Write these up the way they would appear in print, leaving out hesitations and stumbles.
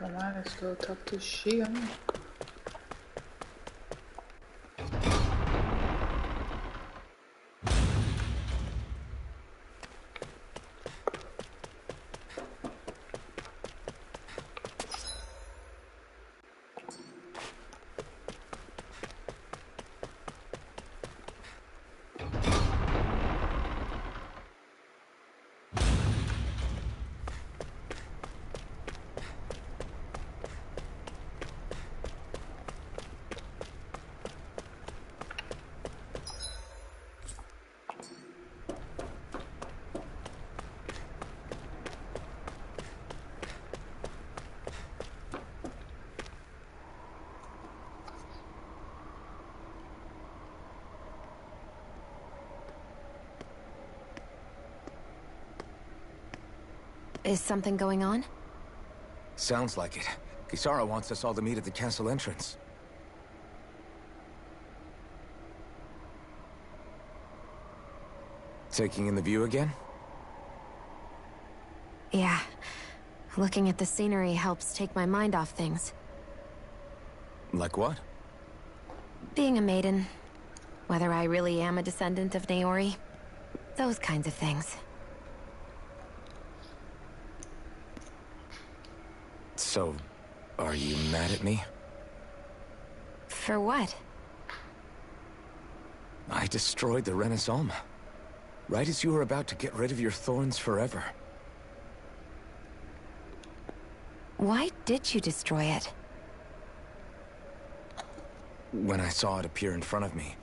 Come on, let's go talk to Shion. Is something going on? Sounds like it. Kisara wants us all to meet at the castle entrance. Taking in the view again? Yeah. Looking at the scenery helps take my mind off things. Like what? Being a maiden. Whether I really am a descendant of Naori. Those kinds of things. So, are you mad at me? For what? I destroyed the Renaissance. Right as you were about to get rid of your thorns forever. Why did you destroy it? When I saw it appear in front of me,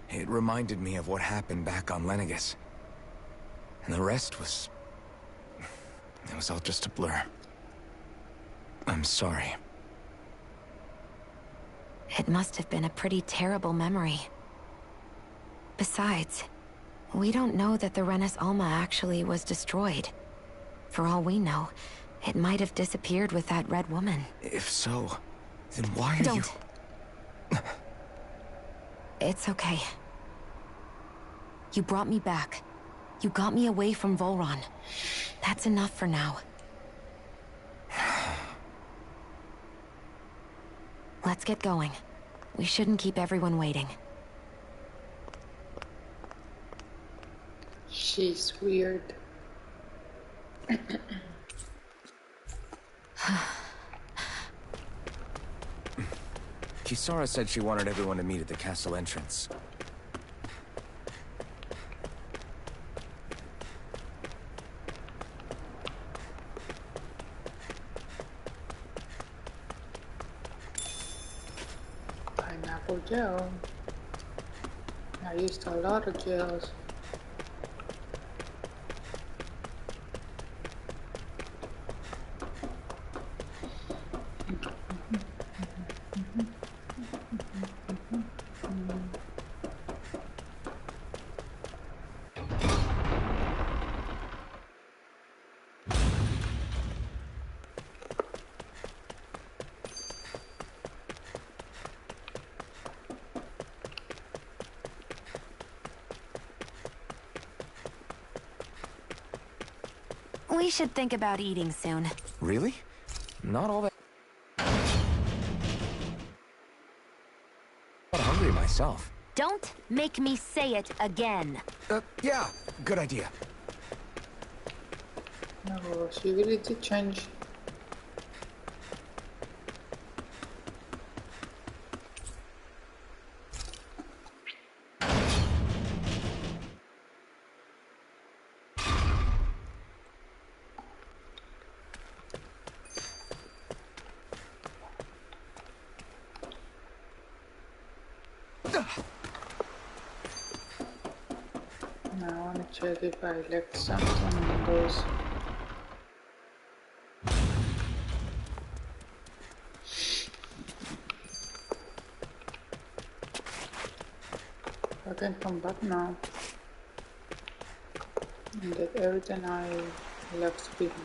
it reminded me of what happened back on Lenegis. And the rest was... it was all just a blur. I'm sorry. It must have been a pretty terrible memory. Besides, we don't know that the Renis Alma actually was destroyed. For all we know, it might have disappeared with that red woman. If so, then why are Don't. you... It's okay. You brought me back. You got me away from Volron. That's enough for now. Let's get going. We shouldn't keep everyone waiting. She's weird. Kisara said she wanted everyone to meet at the castle entrance. Pineapple gel. I used a lot of gels. We should think about eating soon. Really? Not all that... I'm hungry myself. Don't make me say it again. Yeah, good idea. No, she really did change. Now I want to check if I left something in those. I can come back now and get everything I left behind.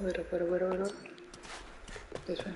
Wait up, wait up, wait up, wait up. This way.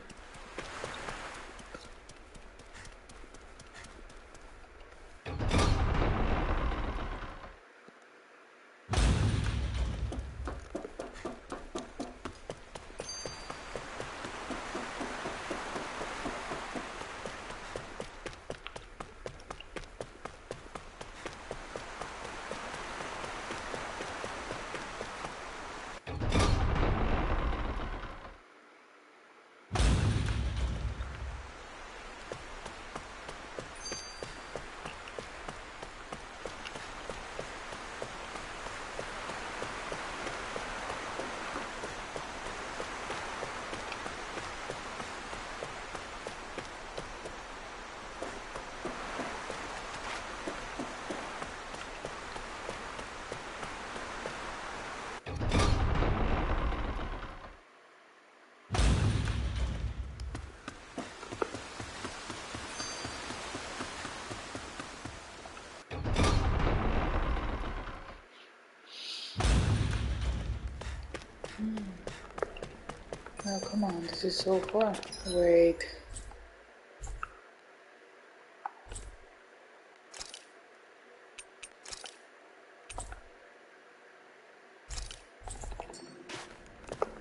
Oh, come on, this is so far. Wait.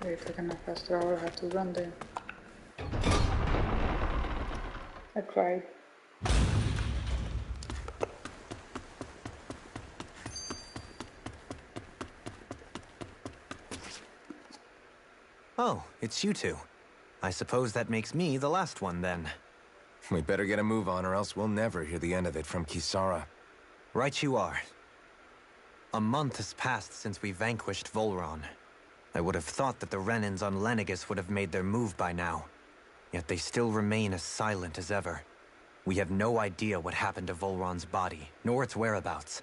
Wait, I cannot faster, I will have to run there. I tried. Oh, it's you two. I suppose that makes me the last one, then. We better get a move on or else we'll never hear the end of it from Kisara. Right you are. A month has passed since we vanquished Volron. I would have thought that the Renans on Lenegis would have made their move by now. Yet they still remain as silent as ever. We have no idea what happened to Volron's body, nor its whereabouts.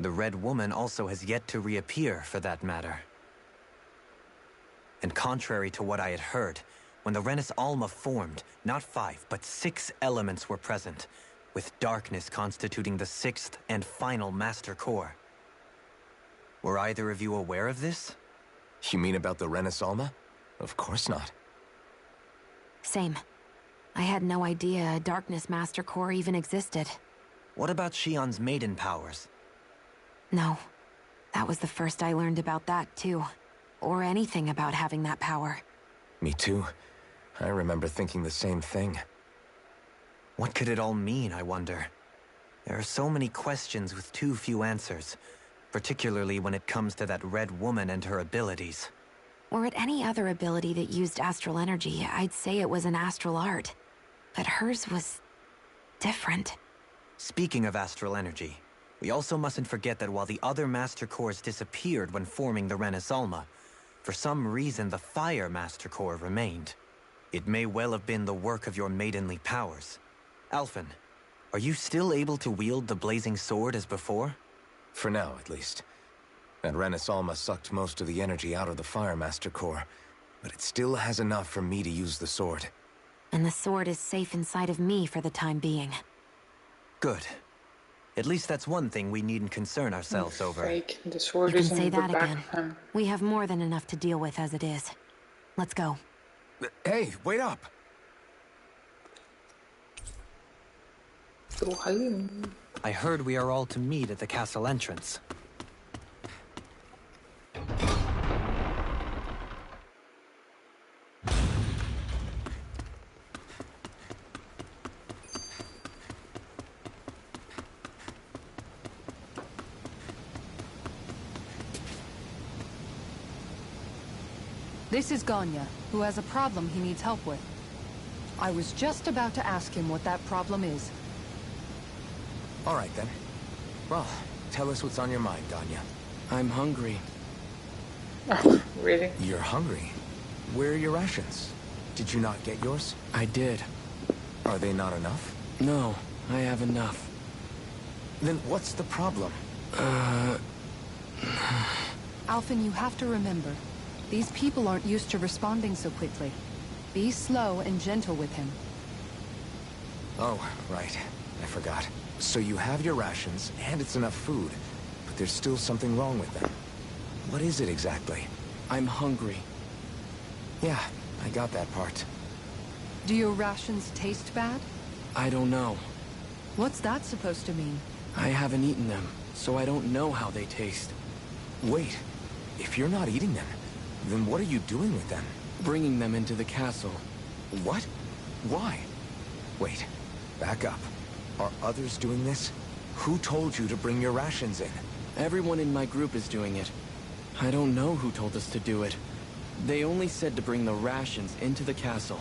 The Red Woman also has yet to reappear, for that matter. And contrary to what I had heard, when the Renis Alma formed, not 5, but 6 elements were present, with darkness constituting the 6th and final Master Core. Were either of you aware of this? You mean about the Renis Alma? Of course not. Same. I had no idea a Darkness Master Core even existed. What about Shion's maiden powers? No. That was the first I learned about that, too. Or anything about having that power. Me too. I remember thinking the same thing. What could it all mean, I wonder? There are so many questions with too few answers, particularly when it comes to that Red Woman and her abilities. Were it any other ability that used astral energy, I'd say it was an astral art. But hers was different. Speaking of astral energy, we also mustn't forget that while the other Master Cores disappeared when forming the Renis Alma, for some reason the Fire Master Core remained. It may well have been the work of your maidenly powers. Alphen, are you still able to wield the blazing sword as before? For now, at least. That Renis Alma sucked most of the energy out of the Fire Master Core, but it still has enough for me to use the sword. And the sword is safe inside of me for the time being. Good. At least that's one thing we needn't concern ourselves over. Fake. The sword You can is say in the that back again. of him. We have more than enough to deal with as it is. Let's go. Hey, wait up! So high. I heard we are all to meet at the castle entrance. This is Ganya, who has a problem he needs help with. I was just about to ask him what that problem is. All right, then. Well, tell us what's on your mind, Ganya. I'm hungry. Really? You're hungry? Where are your rations? Did you not get yours? I did. Are they not enough? No, I have enough. Then what's the problem? Alphen, you have to remember, these people aren't used to responding so quickly. Be slow and gentle with him. Oh, right. I forgot. So you have your rations, and it's enough food, but there's still something wrong with them. What is it exactly? I'm hungry. Yeah, I got that part. Do your rations taste bad? I don't know. What's that supposed to mean? I haven't eaten them, so I don't know how they taste. Wait, if you're not eating them, then what are you doing with them? Bringing them into the castle. What? Why? Wait, back up. Are others doing this? Who told you to bring your rations in? Everyone in my group is doing it. I don't know who told us to do it. They only said to bring the rations into the castle.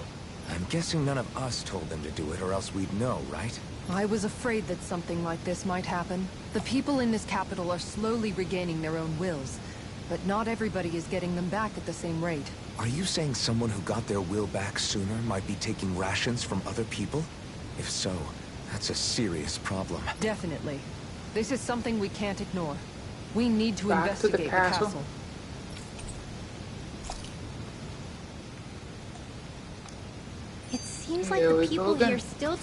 I'm guessing none of us told them to do it, or else we'd know, right? I was afraid that something like this might happen. The people in this capital are slowly regaining their own wills, but not everybody is getting them back at the same rate. Are you saying someone who got their will back sooner might be taking rations from other people? If so, that's a serious problem. Definitely. This is something we can't ignore. We need to Back to the investigate castle. It seems like Here the we go people again. here still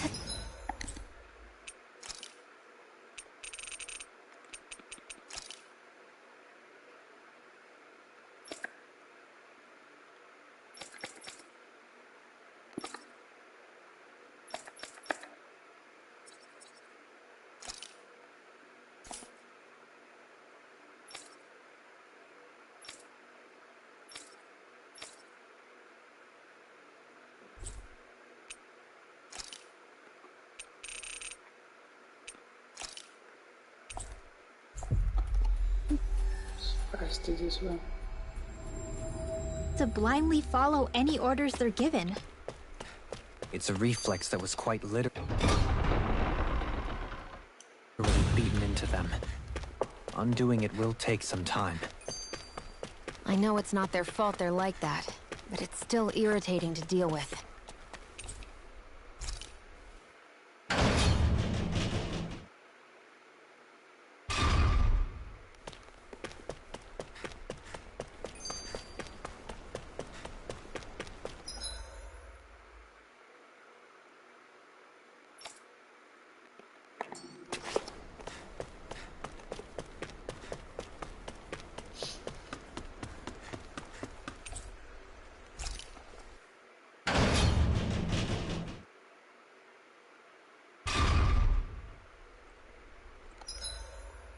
Faster this way. to blindly follow any orders they're given. It's a reflex that was quite literally beaten into them. Undoing it will take some time. I know it's not their fault they're like that, but it's still irritating to deal with.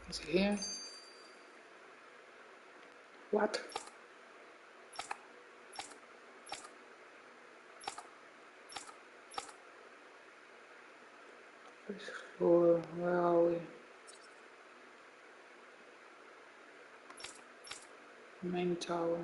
Is it here? What? First floor, where are we? Main tower.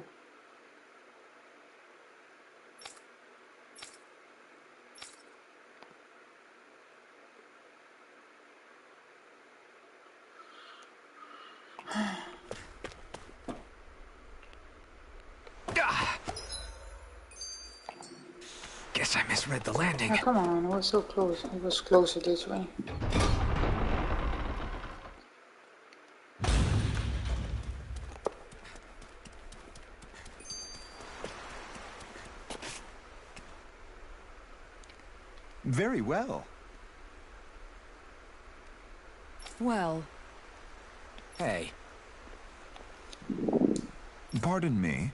Guess I misread the landing. Oh, come on, we're so close. It was closer this way. Very well. Well, Hey, Pardon me.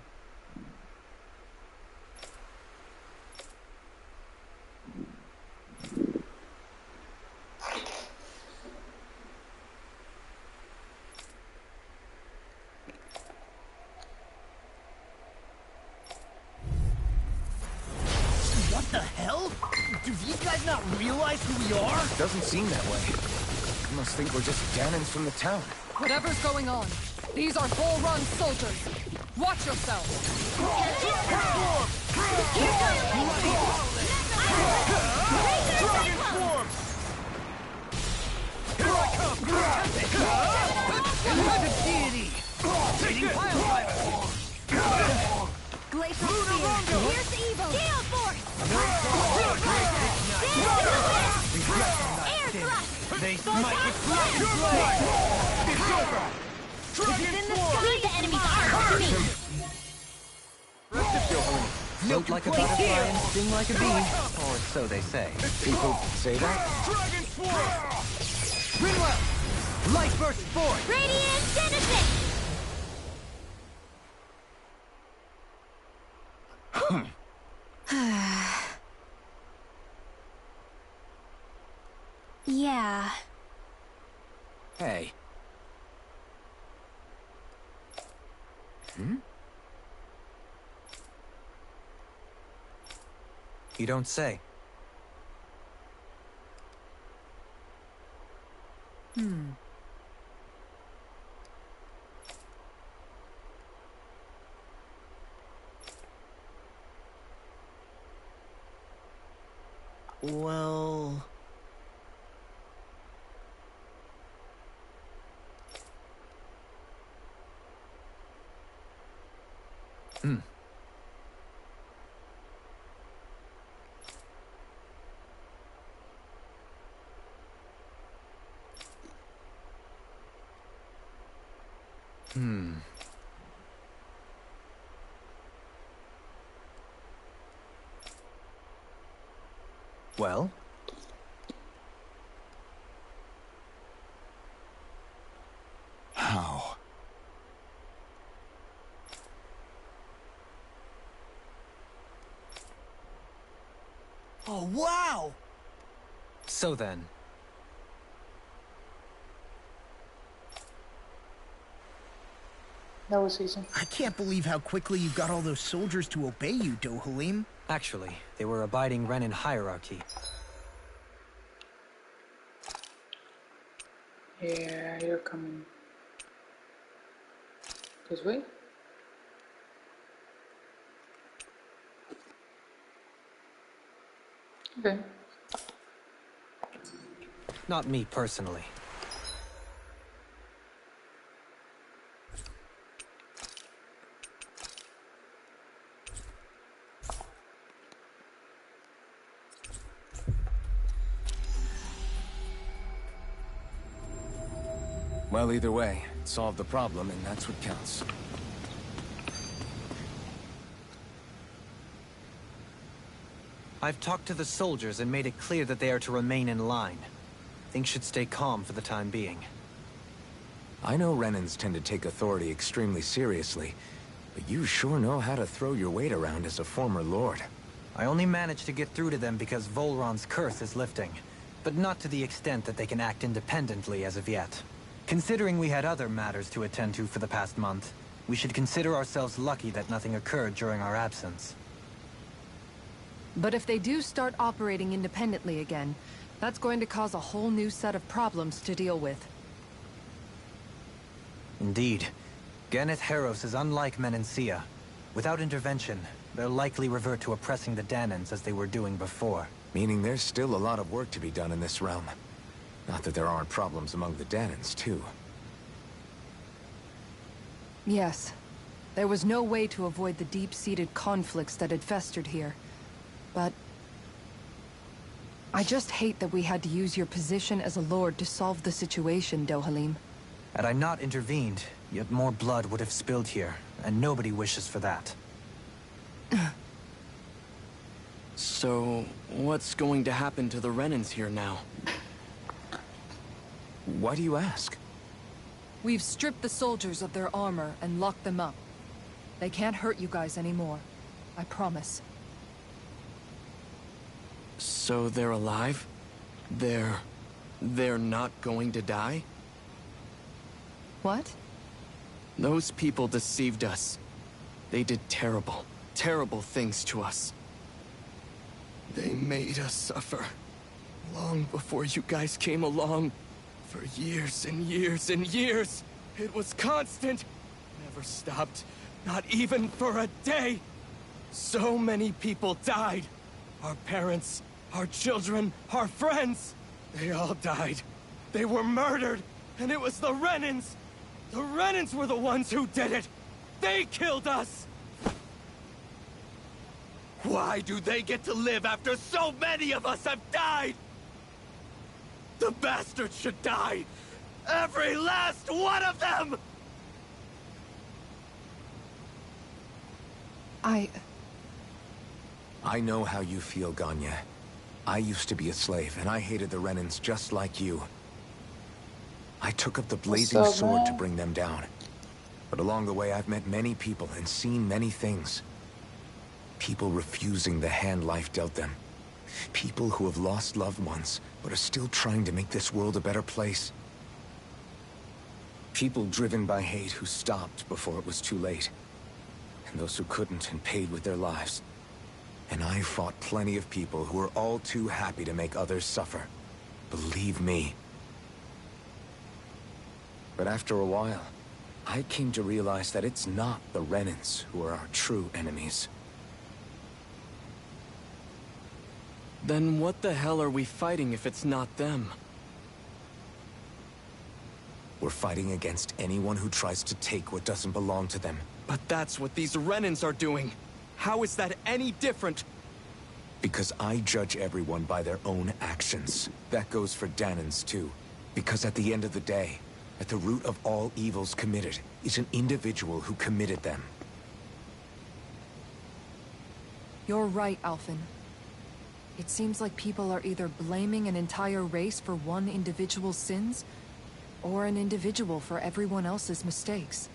What the hell? Do these guys not realize who we are? doesn't seem that way. You must think we're just Danans from the town. whatever's going on, these are Bull Run soldiers. Watch yourself. Glacial Spear. Here's evil. Gale Force. Air Thrust. They smite with flying blade! It's over! Guns in the sky. Lead the enemy's arms to me. Float like a butterfly and sting like a bee. Or so they say. People say that? Dragon Swarm! Rinwell! Light Burst Force! Radiant Genesis. Yeah. Hey. Hmm? You don't say. Well... Well? How? Oh, wow! So then, That was easy. I can't believe how quickly you got all those soldiers to obey you, Dohalim. actually, they were abiding Renan hierarchy. Yeah, you're coming. This way? Okay. Not me personally. Well, either way, it solved the problem, and that's what counts. I've talked to the soldiers and made it clear that they are to remain in line. Things should stay calm for the time being. I know Renans tend to take authority extremely seriously, but you sure know how to throw your weight around as a former lord. I only managed to get through to them because Volron's curse is lifting, but not to the extent that they can act independently as of yet. Considering we had other matters to attend to for the past month, we should consider ourselves lucky that nothing occurred during our absence. But if they do start operating independently again, that's going to cause a whole new set of problems to deal with. Indeed. Ganneth Harros is unlike Menancia. Without intervention, they'll likely revert to oppressing the Danans as they were doing before. Meaning there's still a lot of work to be done in this realm. Not that there aren't problems among the Danans, too. Yes. There was no way to avoid the deep-seated conflicts that had festered here. But... I just hate that we had to use your position as a lord to solve the situation, Dohalim. Had I not intervened, yet more blood would have spilled here, and nobody wishes for that. So, what's going to happen to the Renans here now? Why do you ask? We've stripped the soldiers of their armor and locked them up. They can't hurt you guys anymore. I promise. So they're alive? They're not going to die? What? Those people deceived us. They did terrible, terrible things to us. They made us suffer. Long before you guys came along. For years and years and years. It was constant. Never stopped. Not even for a day. So many people died. Our parents, our children, our friends. They all died. They were murdered. And it was the Renans. The Renans were the ones who did it. They killed us. Why do they get to live after so many of us have died? The bastards should die! Every last one of them! I know how you feel, Ganya. I used to be a slave, and I hated the Renans just like you. I took up the blazing sword to bring them down. But along the way, I've met many people and seen many things. People refusing the hand life dealt them. People who have lost loved ones, but are still trying to make this world a better place. People driven by hate who stopped before it was too late. And those who couldn't and paid with their lives. And I fought plenty of people who were all too happy to make others suffer. Believe me. But after a while, I came to realize that it's not the Renans who are our true enemies. Then what the hell are we fighting if it's not them? We're fighting against anyone who tries to take what doesn't belong to them. But that's what these Renans are doing. How is that any different? Because I judge everyone by their own actions. That goes for Dahnans too. Because at the end of the day, at the root of all evils committed is an individual who committed them. You're right, Alphen. It seems like people are either blaming an entire race for one individual's sins, or an individual for everyone else's mistakes.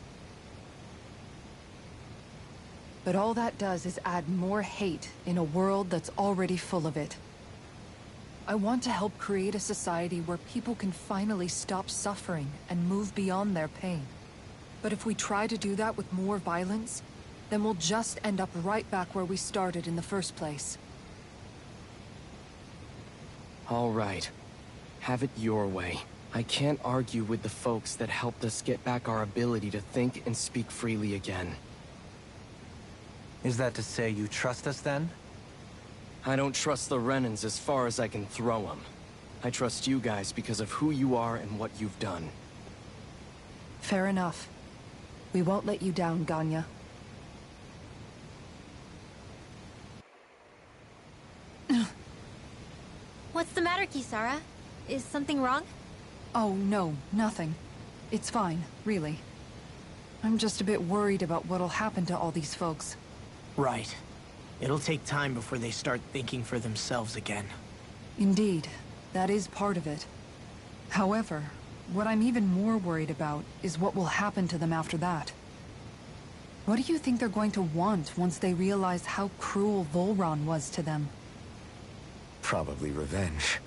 But all that does is add more hate in a world that's already full of it. I want to help create a society where people can finally stop suffering and move beyond their pain. But if we try to do that with more violence, then we'll just end up right back where we started in the first place. All right. Have it your way. I can't argue with the folks that helped us get back our ability to think and speak freely again. Is that to say you trust us then? I don't trust the Renans as far as I can throw them. I trust you guys because of who you are and what you've done. Fair enough. We won't let you down, Ganya. What's the matter, Kisara? Is something wrong? Oh, no, nothing. It's fine, really. I'm just a bit worried about what'll happen to all these folks. Right. It'll take time before they start thinking for themselves again. Indeed, that is part of it. However, what I'm even more worried about is what will happen to them after that. What do you think they're going to want once they realize how cruel Volron was to them? Probably revenge.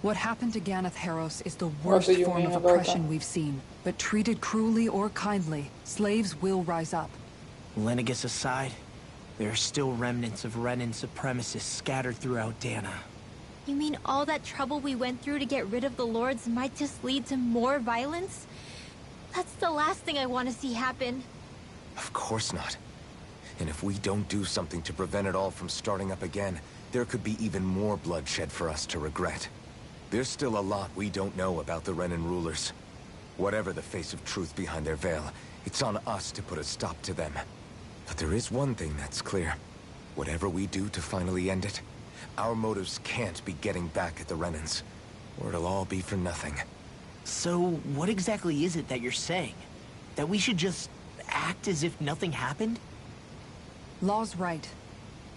What happened to Ganath Haros is the What worst do you form mean of about oppression that? we've seen. But treated cruelly or kindly, slaves will rise up. Lenegis aside, there are still remnants of Renan supremacists scattered throughout Dahna. You mean all that trouble we went through to get rid of the Lords might just lead to more violence? That's the last thing I want to see happen. Of course not. And if we don't do something to prevent it all from starting up again, there could be even more bloodshed for us to regret. There's still a lot we don't know about the Renan rulers. Whatever the face of truth behind their veil, it's on us to put a stop to them. But there is one thing that's clear. Whatever we do to finally end it, our motives can't be getting back at the Renans, or it'll all be for nothing. So, what exactly is it that you're saying? That we should just act as if nothing happened? Law's right.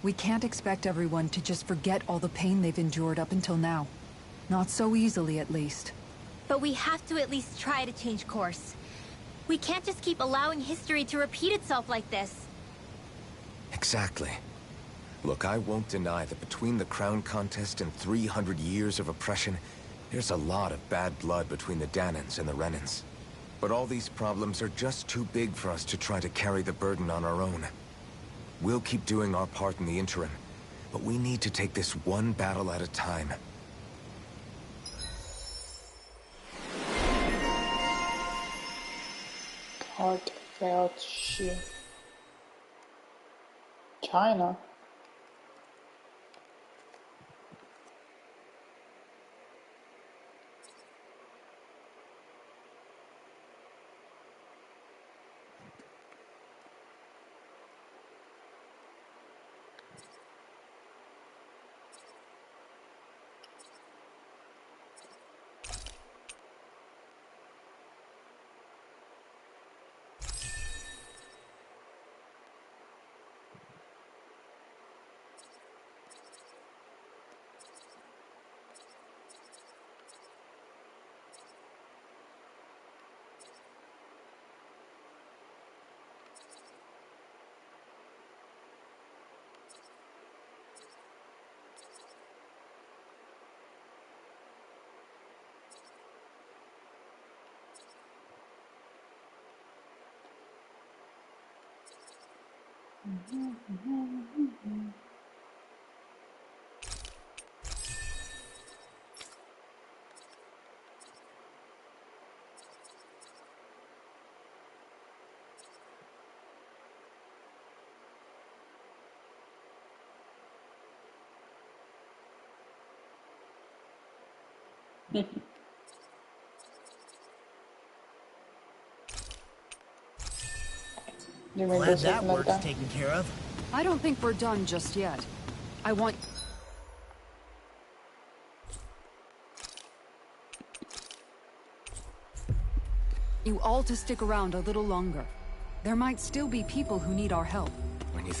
We can't expect everyone to just forget all the pain they've endured up until now. Not so easily, at least. But we have to at least try to change course. We can't just keep allowing history to repeat itself like this. Exactly. Look, I won't deny that between the crown contest and 300 years of oppression, there's a lot of bad blood between the Dahnans and the Renans. But all these problems are just too big for us to try to carry the burden on our own. We'll keep doing our part in the interim, but we need to take this one battle at a time. Heartfelt shit. China. You mean Glad this that segment work's done? taken care of. I don't think we're done just yet. I want... you all to stick around a little longer. There might still be people who need our help. When you...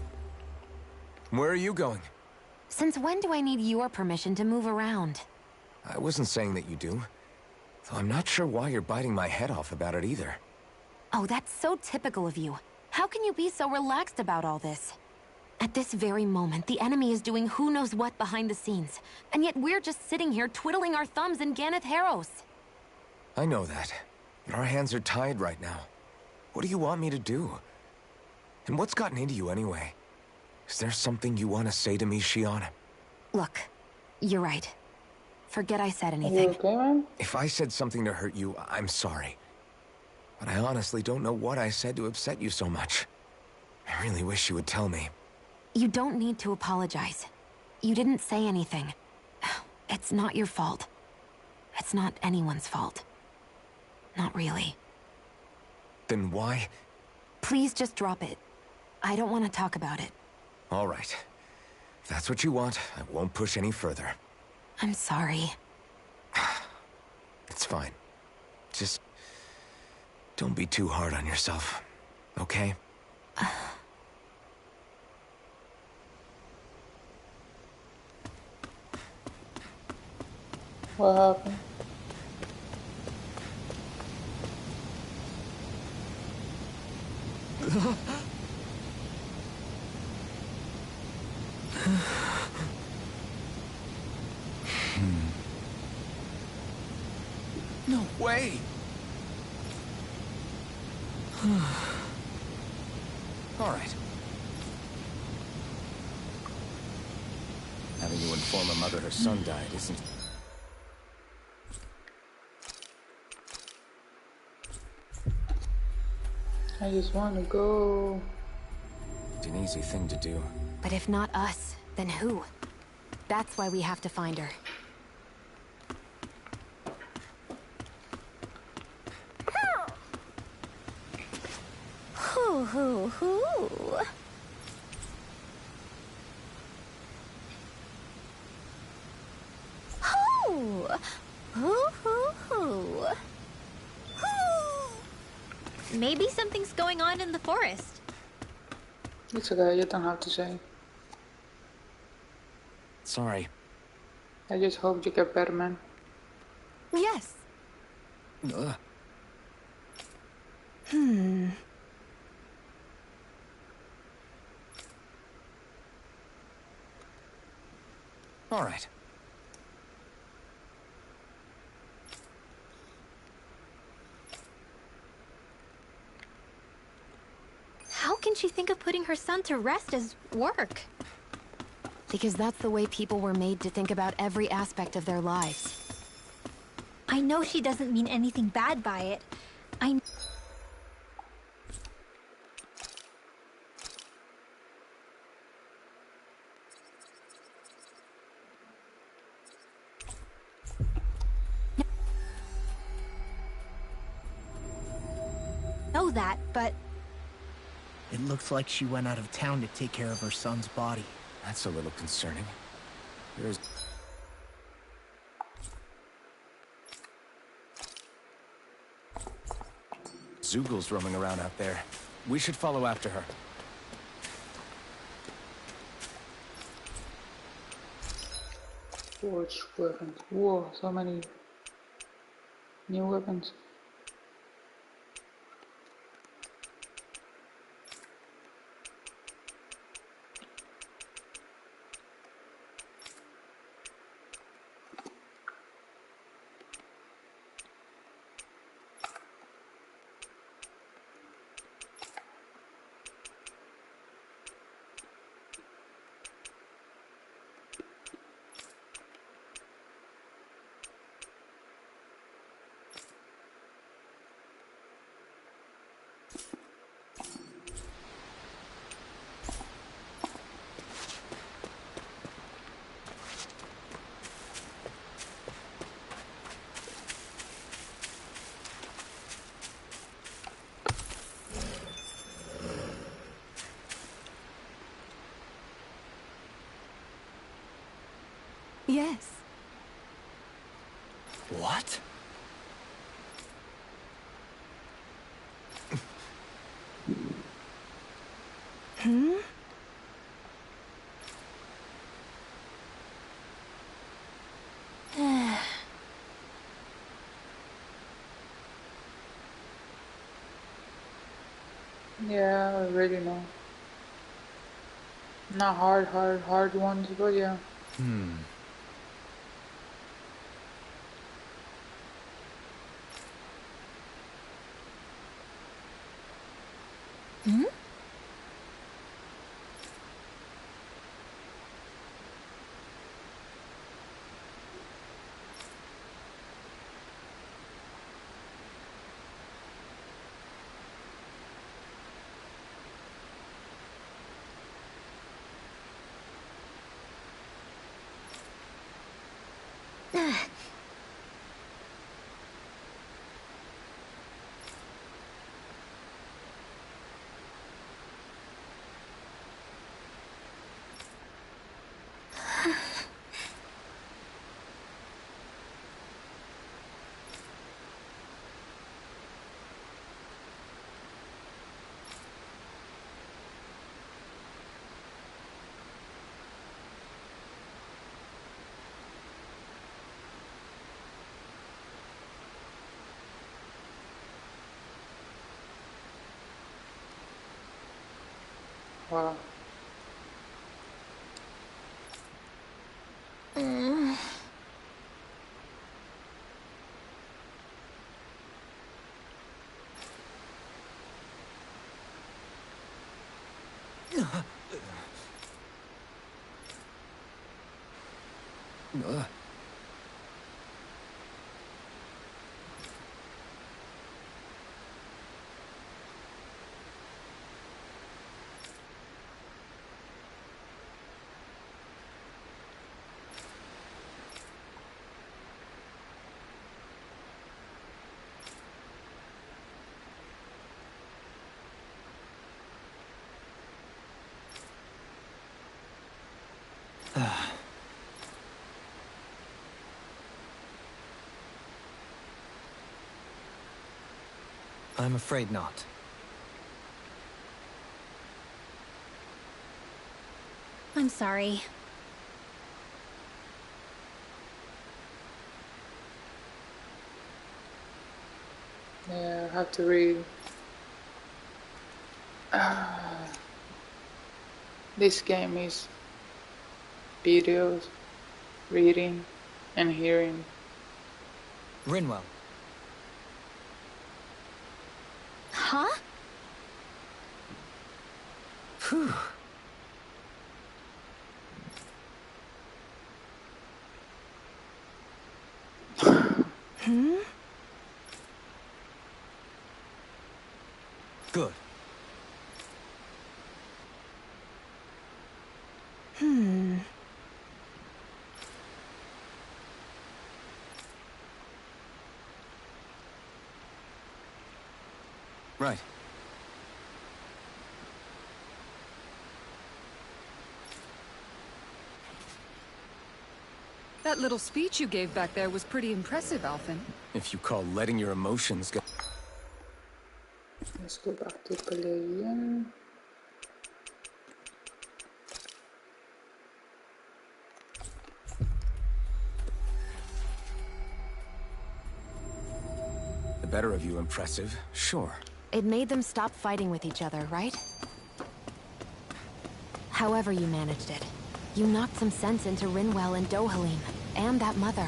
Where are you going? Since when do I need your permission to move around? I wasn't saying that you do. Though I'm not sure why you're biting my head off about it either. Oh, that's so typical of you. How can you be so relaxed about all this? At this very moment, the enemy is doing who knows what behind the scenes. And yet we're just sitting here twiddling our thumbs in Ganeth Harros. I know that. But our hands are tied right now. What do you want me to do? And what's gotten into you anyway? Is there something you want to say to me, Shion? Look, you're right. Forget I said Are you anything. okay, man? If I said something to hurt you, I'm sorry. But I honestly don't know what I said to upset you so much. I really wish you would tell me. You don't need to apologize. You didn't say anything. It's not your fault. It's not anyone's fault. Not really. Then why? Please just drop it. I don't want to talk about it. All right. If that's what you want, I won't push any further. I'm sorry. It's fine. Just... don't be too hard on yourself, okay? What happened? No way! All right. Having to inform a mother her son died isn't... I just want to go. It's an easy thing to do. But if not us, then who? That's why we have to find her. Hoo hoo hoo. Hoo. Hoo hoo hoo. Hoo. Maybe something's going on in the forest. It's okay, you don't have to say. Sorry. I just hope you get better, man. Yes. Ugh. All right. How can she think of putting her son to rest as work? Because that's the way people were made to think about every aspect of their lives. I know she doesn't mean anything bad by it. I... know that, but... It looks like she went out of town to take care of her son's body. That's a little concerning. There's... Zoogl's roaming around out there. We should follow after her. Forge weapons. Whoa, so many new weapons. Yes. What? Hmm? Yeah, I already know. Not hard ones, but yeah. Hmm? Wow. I'm afraid not. I'm sorry. Yeah, I have to read. This game is videos, reading, and hearing. Rinwell. Huh? Phew. Hmm? Good. Hmm. Right. That little speech you gave back there was pretty impressive, Alphen. If you call letting your emotions go... Let's go back to Palladium. The better of you impressive, sure. It made them stop fighting with each other, right? However you managed it, you knocked some sense into Rinwell and Dohalim, and that mother.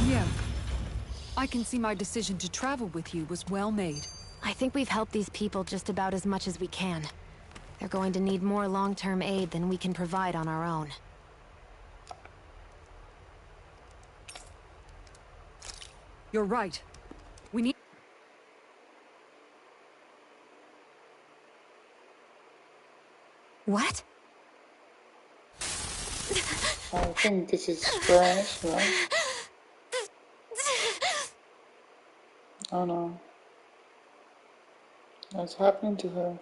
Yeah. I can see my decision to travel with you was well made. I think we've helped these people just about as much as we can. They're going to need more long-term aid than we can provide on our own. You're right. We need... What? I think this is Spanish, right? Oh no. What's happening to her?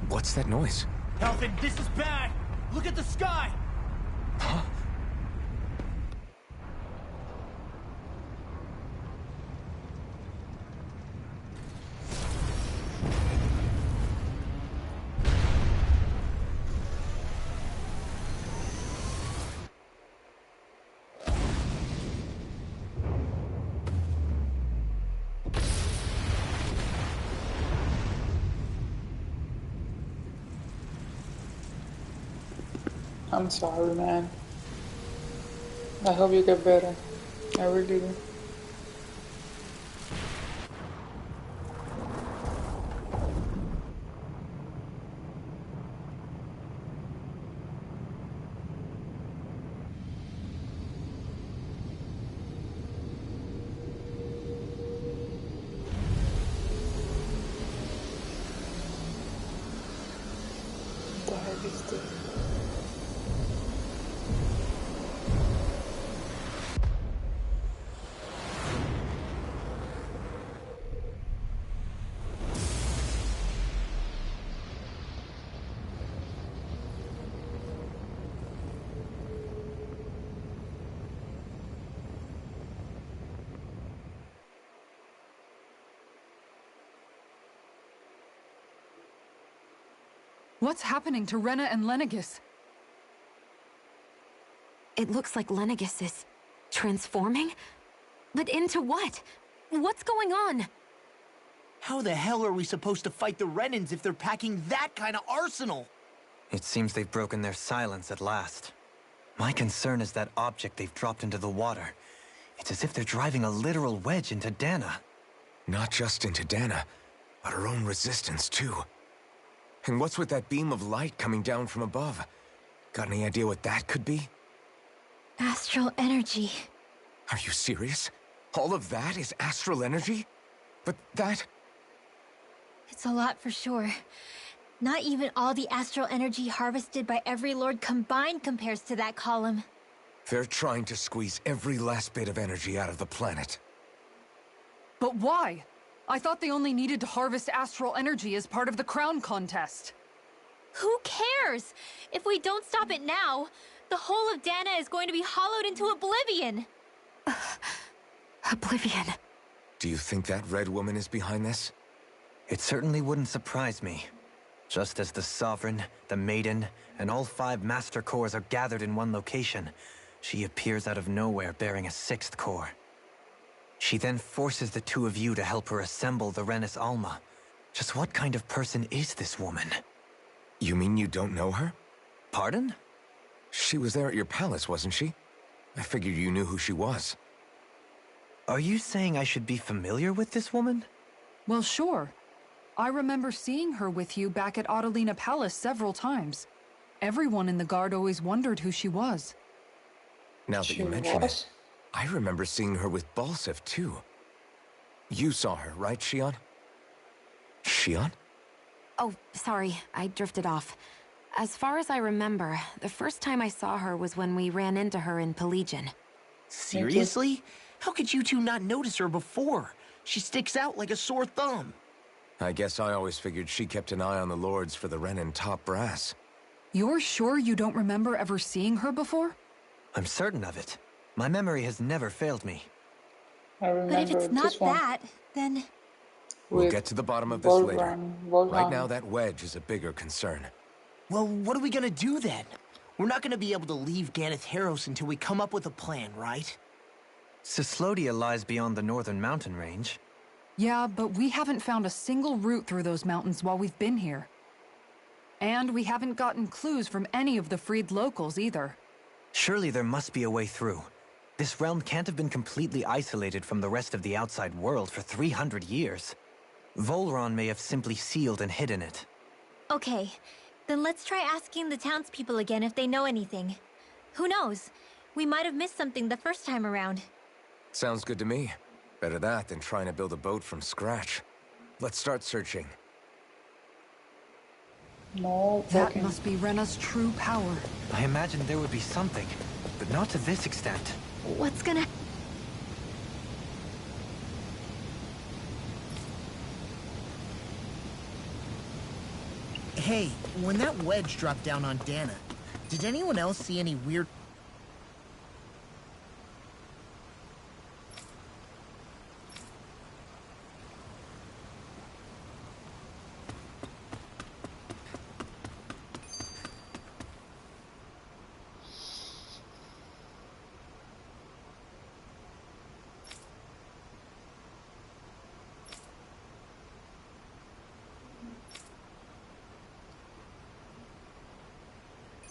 What's that noise? Elfin, this is bad! Look at the sky! Huh? I'm sorry, man. I hope you get better. I really do. The heck is this? What's happening to Rena and Lenegis? It looks like Lenegis is transforming? But into what? What's going on? How the hell are we supposed to fight the Renans if they're packing that kind of arsenal? It seems they've broken their silence at last. My concern is that object they've dropped into the water. It's as if they're driving a literal wedge into Dana. Not just into Dana, but her own resistance too. And what's with that beam of light coming down from above? Got any idea what that could be? Astral energy. Are you serious? All of that is astral energy? But that... It's a lot for sure. Not even all the astral energy harvested by every lord combined compares to that column. They're trying to squeeze every last bit of energy out of the planet. But why? I thought they only needed to harvest astral energy as part of the crown contest. Who cares? If we don't stop it now, the whole of Dana is going to be hollowed into oblivion. Oblivion. Do you think that red woman is behind this? It certainly wouldn't surprise me. Just as the Sovereign, the Maiden, and all 5 Master Cores are gathered in one location, she appears out of nowhere bearing a 6th core. She then forces the 2 of you to help her assemble the Renis Alma. Just what kind of person is this woman? You mean you don't know her? Pardon? She was there at your palace, wasn't she? I figured you knew who she was. Are you saying I should be familiar with this woman? Well, sure. I remember seeing her with you back at Adelina Palace several times. Everyone in the guard always wondered who she was. Now that you mention it, I remember seeing her with Balsef, too. You saw her, right, Shion? Shion? Oh, sorry, I drifted off. As far as I remember, the first time I saw her was when we ran into her in Pelegion. Seriously? How could you two not notice her before? She sticks out like a sore thumb. I guess I always figured she kept an eye on the lords for the Renin top brass. You're sure you don't remember ever seeing her before? I'm certain of it. My memory has never failed me. I remember But if it's not this one that, then... We'll get to the bottom of this later. Volran. Right now, that wedge is a bigger concern. Well, what are we gonna do then? We're not gonna be able to leave Ganeth Heros until we come up with a plan, right? Cyslodia lies beyond the northern mountain range. Yeah, but we haven't found a single route through those mountains while we've been here. And we haven't gotten clues from any of the freed locals either. Surely there must be a way through. This realm can't have been completely isolated from the rest of the outside world for 300 years. Volron may have simply sealed and hidden it. Okay, then let's try asking the townspeople again if they know anything. Who knows? We might have missed something the first time around. Sounds good to me. Better that than trying to build a boat from scratch. Let's start searching. No, That fucking... must be Rena's true power. I imagined there would be something, but not to this extent. What's gonna... Hey, when that wedge dropped down on Dana, did anyone else see any weird...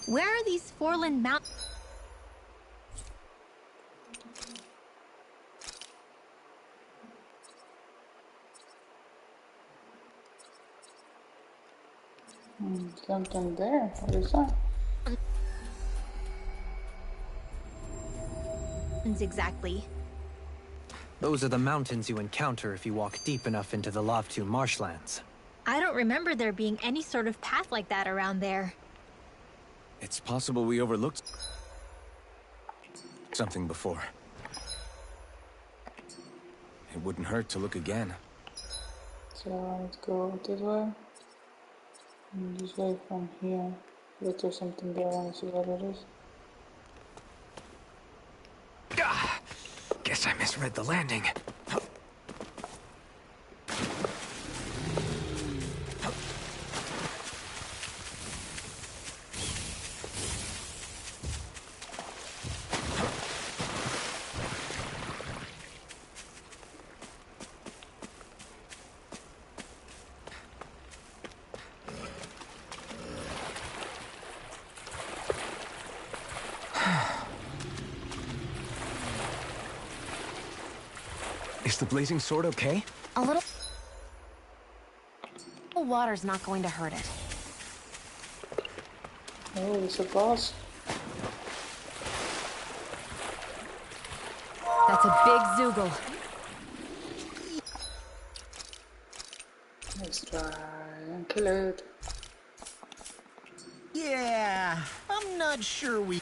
Where are these Forland Mountains? Something there. What is that? Exactly. Those are the mountains you encounter if you walk deep enough into the Lavtu marshlands. I don't remember there being any sort of path like that around there. It's possible we overlooked something before. It wouldn't hurt to look again. So let's go this way. And this way from here. But there's something there. I want to see what it is. Guess I misread the landing. Is the blazing sword okay? A little water's not going to hurt it. Oh, it's a boss. That's a big Zoogle. Let's try and kill it. Yeah, I'm not sure we...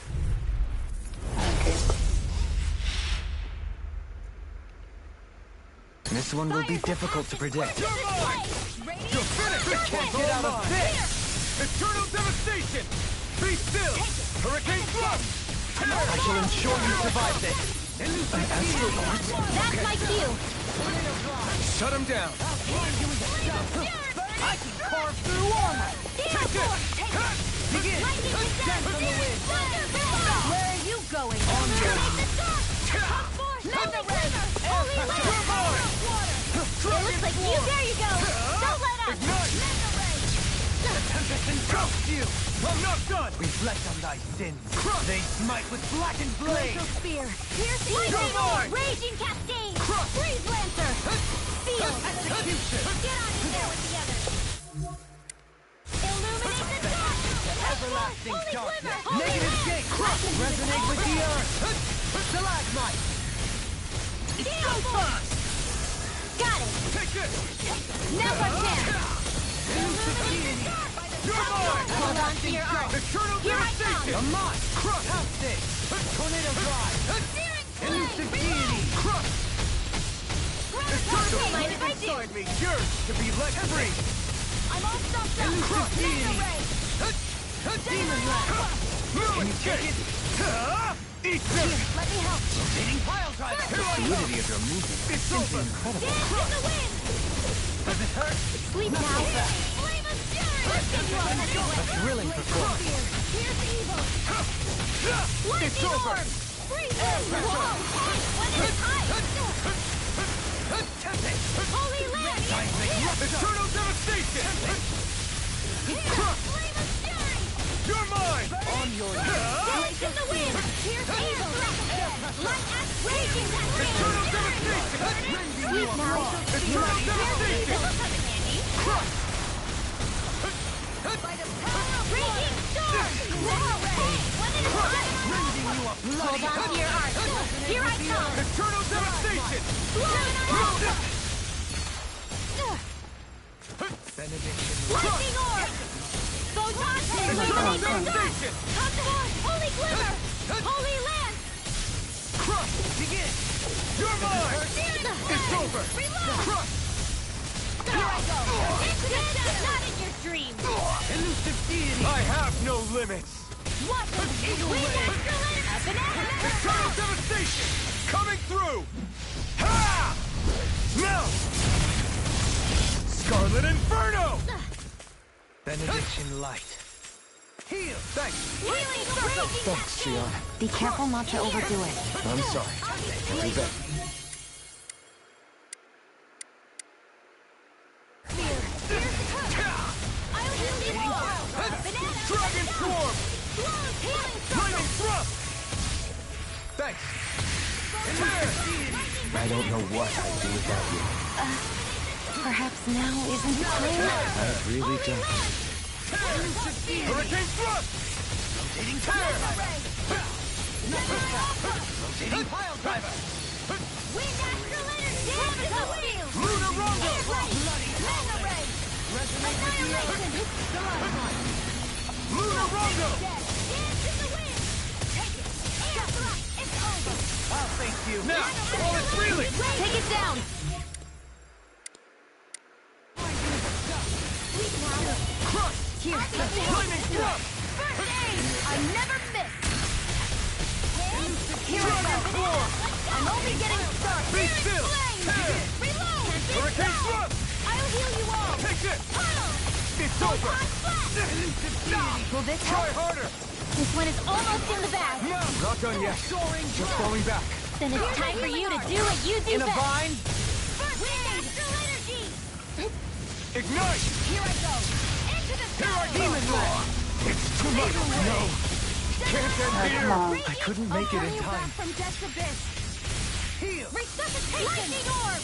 Okay. This one will be difficult to predict. You're finished! You can't get out of this! Eternal devastation! Be still! Hurricane thrust! I shall ensure you survive this. That's my cue! Shut him down! I can carve through armor! Take it! Begin! Dance on the wind! Where are you going? On your... It looks like you. There you go. Don't let up. The tempest engulfs you! I'm not done! Reflect on thy sins. They smite with blackened blade. Glacial spear. Piercing Yours! Raging cascade. Freeze lancer. Seal. Execution! Get on in there with the others. Illuminate the dark. Everlasting Holy darkness. glimmer. Negative gate. Resonate with the earth. Stalagmite. It's go fast. Got it. Take this! Now our chance. Illuminate the dark. You're mine! Hold on to your art. Eternal Here I devastation! come. Mine! Crush! House day. Tornado drive. Searing Elusive flame. deity. Crush! Don't mind if I do. Inside me, yours to be let free! I'm all stuffed up. Elusive Mega deity! ray. Demon Land! Can you take it? Eat this! Let me help. Rotating pile driver. Here I go! Fluidity of your movement is It's simply over! incredible. Dance in the wind. Does it hurt? Sleep now. Flame of fury. Let's get one. A thrilling performance. Here's evil. It's Lightning over! orb. Freeze. Whoa. When it is high. Holy land. Eternal devastation! Flame of fury. You're mine! On your Dance in the wind. Here's evil. Light axe. Raging Eternal cascade. devastation! Sleep now. Eternal devastation! Raging storm. When it is high. Hold on to your art. Here I come. Eternal devastation! Lightning orb. Photon. Illuminate the dark. Devastation! Come forth. Holy glimmer. Holy land. Begin! You're mine! It's over! Reload. Crush! Not in your dreams! Elusive deity! I have no limits! What is Eternal devastation! Coming through! Ha! Now! Scarlet Inferno! Benediction light. Heal! Thanks! Thanks, Shionne. Be careful not to overdo it. I'm sorry. I'll do better. Dragon Swarm! Lightning Thrust! Thanks! I don't know what I'd do without you. Perhaps now isn't the time? I really don't. Hurricane Thrust! Rotating Tear! Rotating Pile Driver! Lunar Rondo! Lunar Rondo! I'll face you. Now, all is freely! Take it down! Crush! Here, Lightning Thrust! I never miss! Here I Dragon go! Swarm! I'm only getting started! Be still! Tear! Reload! Hurricane Thrust! I'll heal you all! Take this! It's over! Will this Try help? harder! This one is almost in the bag! Not done yet. Just falling back. Then it's time for you to do what you do In a best! vine? Ignite! Here I go! Into the sky! Demon Lord! It's too much! No! Can't end here! Come on. I couldn't make it in time. From death's abyss! Heal! Resuscitation! Lightning orb!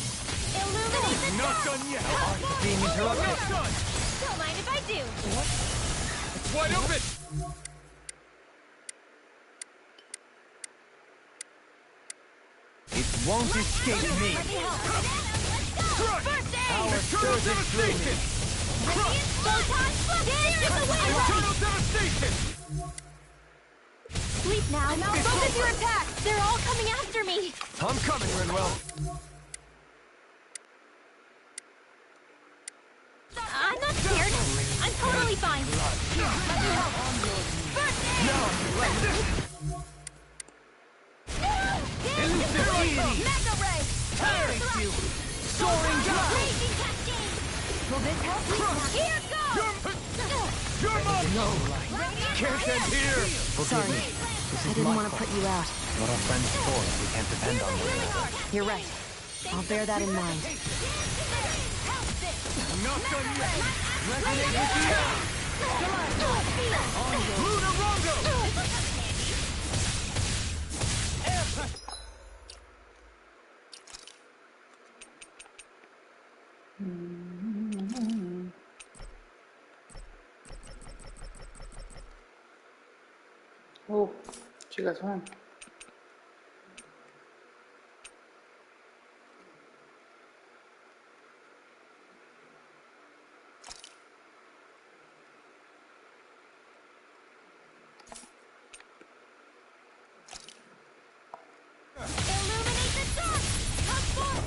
Illuminate the Not dark! done yet! Being interrupted. Not done! Don't mind if I do! It's wide open! It won't escape me. Let me help! Crush! First aid! Eternal devastation! Radiant photon flux! Eternal devastation! Sleep now! Focus your attack! They're all coming after me! I'm coming, Rinwell. I'm not scared! I'm totally fine! Here, let me help! First aid! Now, Elusive deity! Mega ray! Thank you! Soaring Blast! Raging cascade! Will this help? Here goes! Your mom! No! Can't end here! Sorry. I didn't want to put you out. What are friends for if we can't depend on them? You're right. I'll bear that in mind. Not done yet! Resonate with you! Lunar Rondo! Oh, chicas, van.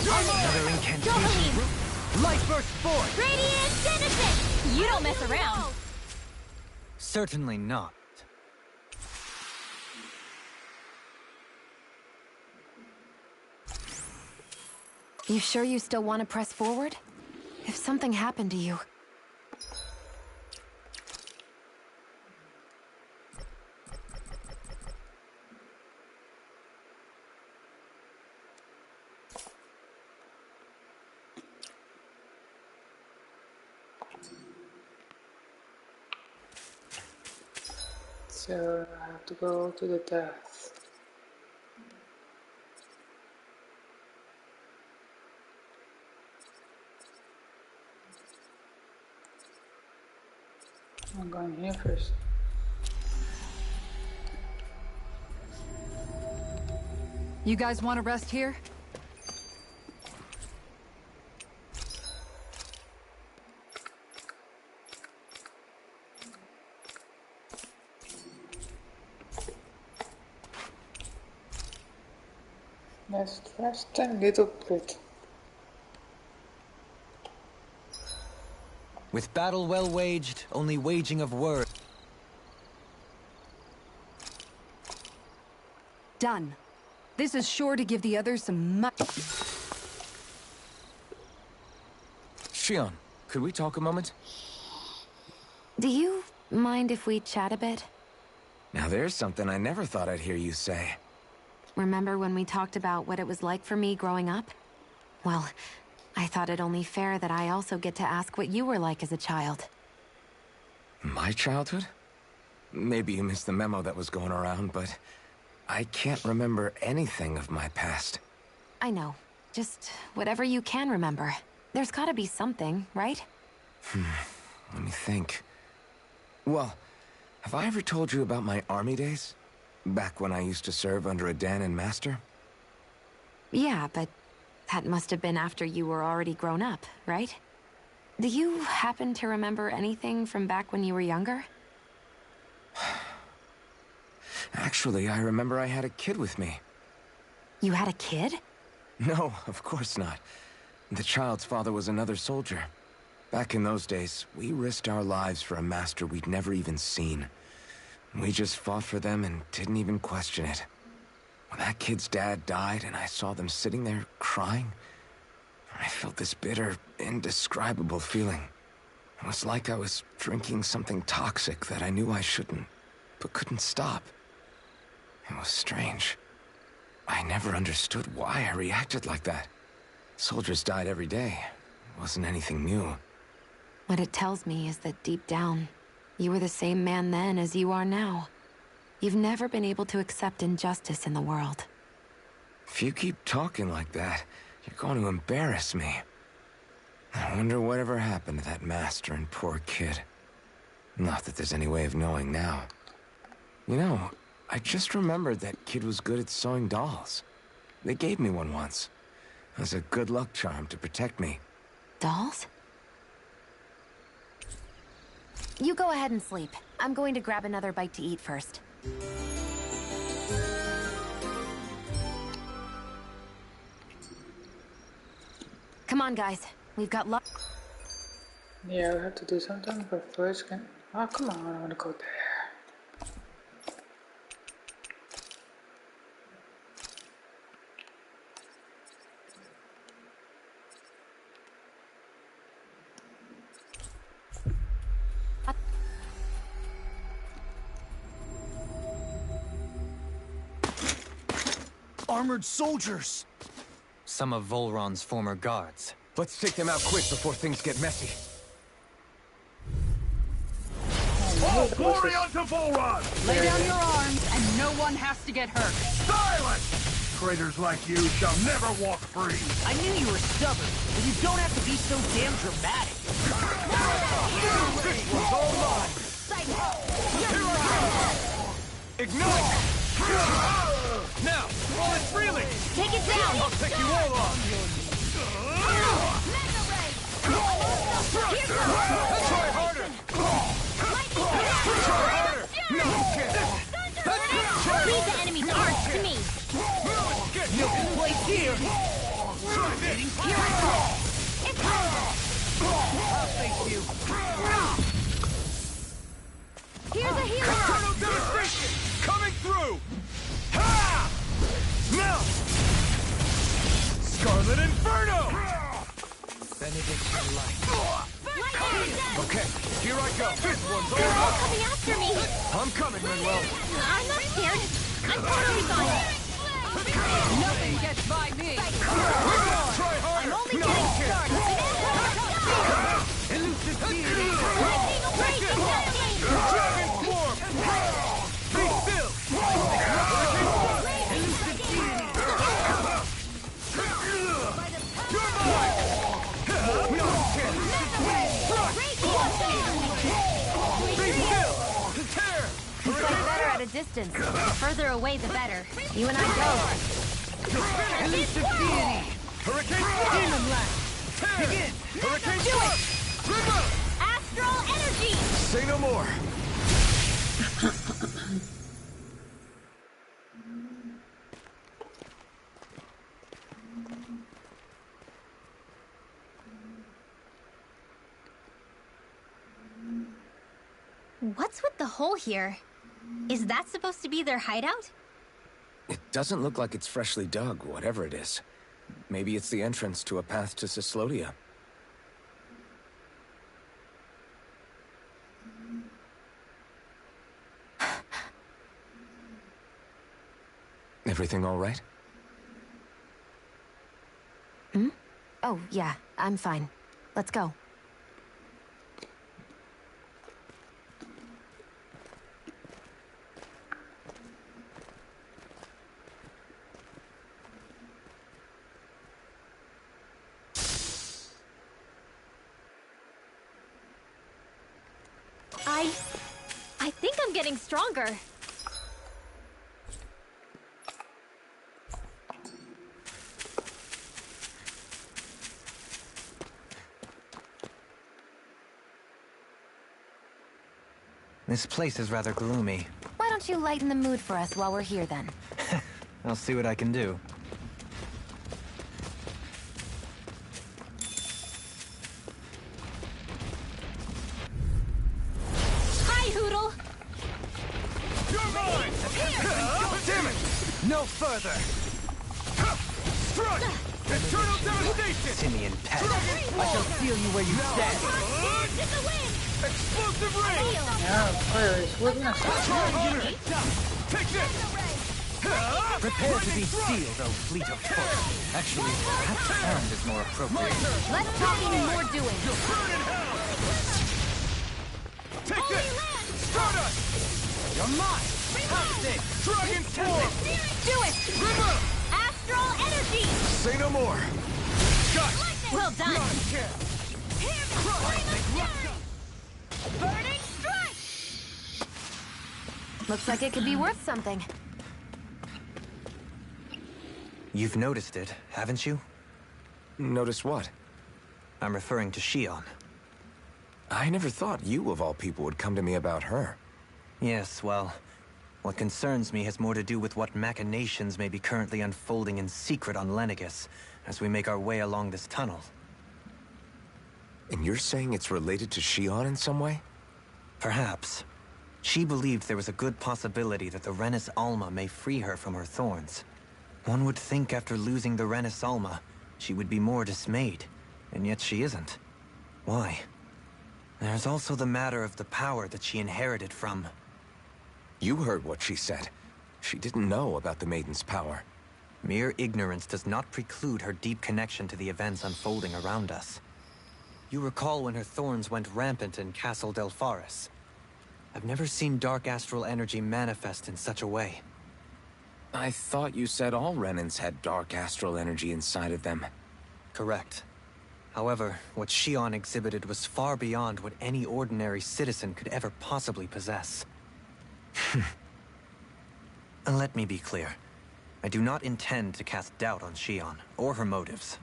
Another incantation. Light burst forth! Radiant Genesis! You don't mess around! Certainly not. You sure you still want to press forward? If something happened to you... So I have to go to the death. I'm going here first. You guys want to rest here? Let's rest a little bit. With battle well waged, only waging of words. Done. This is sure to give the others some Shion, could we talk a moment? Do you mind if we chat a bit? Now there's something I never thought I'd hear you say. Remember when we talked about what it was like for me growing up? Well, I thought it only fair that I also get to ask what you were like as a child. My childhood? Maybe you missed the memo that was going around, but I can't remember anything of my past. I know. Just whatever you can remember. There's gotta be something, right? Let me think. Well, have I ever told you about my army days? Back when I used to serve under a Danon master? Yeah, but that must have been after you were already grown up, right? Do you happen to remember anything from back when you were younger? Actually, I remember I had a kid with me. You had a kid? No, of course not. The child's father was another soldier. Back in those days, we risked our lives for a master we'd never even seen. We just fought for them and didn't even question it. When that kid's dad died and I saw them sitting there crying, I felt this bitter, indescribable feeling. It was like I was drinking something toxic that I knew I shouldn't, but couldn't stop. It was strange. I never understood why I reacted like that. Soldiers died every day. It wasn't anything new. What it tells me is that deep down, you were the same man then as you are now. You've never been able to accept injustice in the world. If you keep talking like that, you're going to embarrass me. I wonder whatever happened to that master and poor kid. Not that there's any way of knowing now. You know, I just remembered that kid was good at sewing dolls. They gave me one once. It was a good luck charm to protect me. Dolls? You go ahead and sleep. I'm going to grab another bite to eat first. Come on, guys. We've got luck. Yeah, we have to do something, but first can... Oh, come on, I want to go there. Armored soldiers! Some of Volron's former guards. Let's take them out quick before things get messy. All glory unto Volron! Lay down your arms, and no one has to get hurt. Silence! Traitors like you shall never walk free! I knew you were stubborn, but you don't have to be so damn dramatic. This one's all mine! Ignite! Now, roll it freely! Take it down! I'll take you all on! Try harder! Try harder! No, you can't! Leave the enemy's arms to me! Get milk place here! Try this! Here I go! It's over! I'll face you! Here's a hero! Eternal devastation! Coming through! Ha! Now! Scarlet Inferno! Benediction light. Okay, here I go. This one's all They're all mine! coming after me! I'm coming, Manuel. I'm not scared. I'm totally fine. Nothing gets by me. Try harder! I'm only No, getting you can't. started. Elusive deity! Lightning will break exactly! Dragon Swarm! Be still! Elusive deity! You're mine! No, you can't! Be still! Tear! Fight better at a distance. The further away, the better. You and I go. Elusive deity! Hurricane Swarm! Demon Blast! Tear! Begin! Hurricane Swarm! River! Astral energy! Say no more. What's with the hole here? Is that supposed to be their hideout? It doesn't look like it's freshly dug, whatever it is. Maybe it's the entrance to a path to Cyslodia. Everything all right? Hmm? Oh, yeah, I'm fine. Let's go. I think I'm getting stronger. This place is rather gloomy. Why don't you lighten the mood for us while we're here, then? I'll see what I can do. Hi, Hootle! You're mine! Damn it! No further! Strike! Eternal devastation! Simian pet. I shall seal you where you stand. Dance in the wind! Explosive ring! Ja, spoilers. What na Take this! Prepare to be sealed, O fleet of foot. Actually, perhaps armed is more appropriate. Less talking and more doing. You'll burn in hell! Take this! Stardust! You're mine! Dragon Form! Do it! Astral energy! Say no more! Got Well done! Burning strike! Looks like it could be worth something. You've noticed it, haven't you? Notice what? I'm referring to Shion. I never thought you, of all people, would come to me about her. Yes, well, what concerns me has more to do with what machinations may be currently unfolding in secret on Lenegis as we make our way along this tunnel. And you're saying it's related to Shion in some way? Perhaps. She believed there was a good possibility that the Renis Alma may free her from her thorns. One would think after losing the Renis Alma, she would be more dismayed, and yet she isn't. Why? There's also the matter of the power that she inherited from... You heard what she said. She didn't know about the Maiden's power. Mere ignorance does not preclude her deep connection to the events unfolding around us. You recall when her thorns went rampant in Castle Delpharis. I've never seen dark astral energy manifest in such a way. I thought you said all Renans had dark astral energy inside of them. Correct. However, what Shion exhibited was far beyond what any ordinary citizen could ever possibly possess. And let me be clear. I do not intend to cast doubt on Shion, or her motives.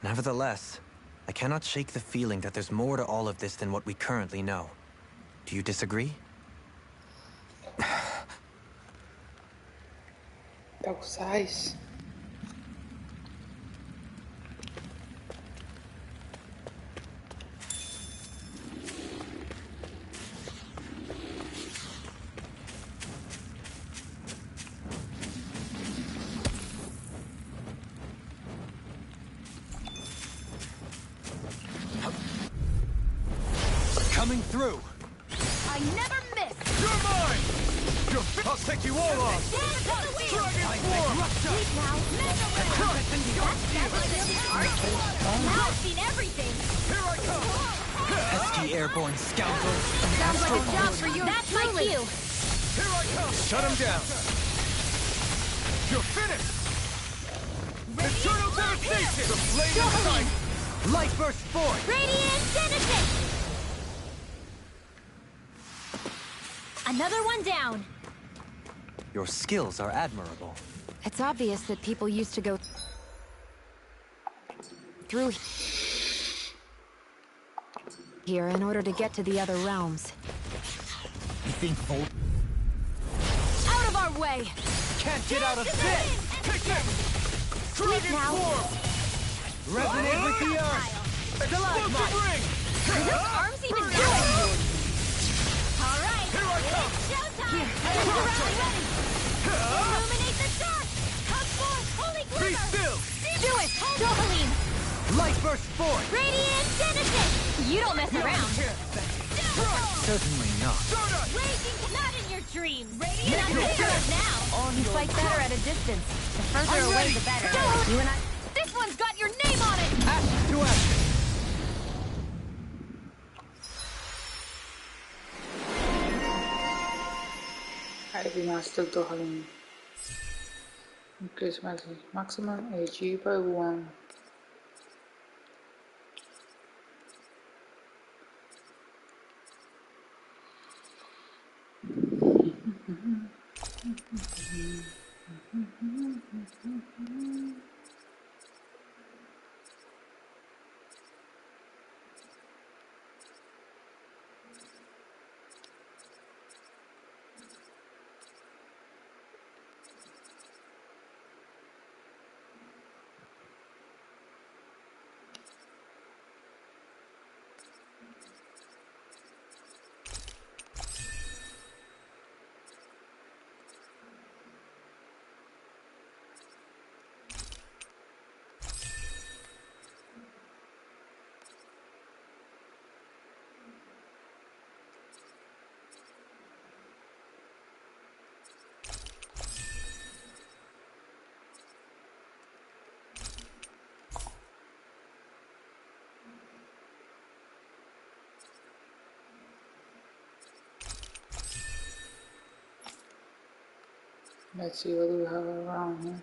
Nevertheless, I cannot shake the feeling that there's more to all of this than what we currently know. Do you disagree? Tá com sais. Coming through! I never miss! You're mine! I'll take you all on! Dragon Form! Now I've seen everything! Here I come! Pesky airborne scoundrel. Sounds like a job for you. That's my cue! Here I come! Shut him down! You're finished! Eternal devastation! The flame of sight! Light burst forth. Radiant Genesis! Another one down! Your skills are admirable. It's obvious that people used to go through here in order to get to the other realms. You think Volt Out of our way! can't get out of this? Take this! Dragon now. Form! Resonate with the earth. Explosive ring! Are those arms even down? Here, ready. Illuminate the dark. Come forth, holy Be glimmer. still! Do it, Dovaline. Light burst forth! Radiant Genesis. You don't mess around. Certainly not. Raging, not in your dreams. Radiant now. You fight better at a distance. The further away, the better. You and I... This one's got your name on it. Action to action! Ivy Master Dohalim. Increase maximum AG by 1. Let's see what we have around here.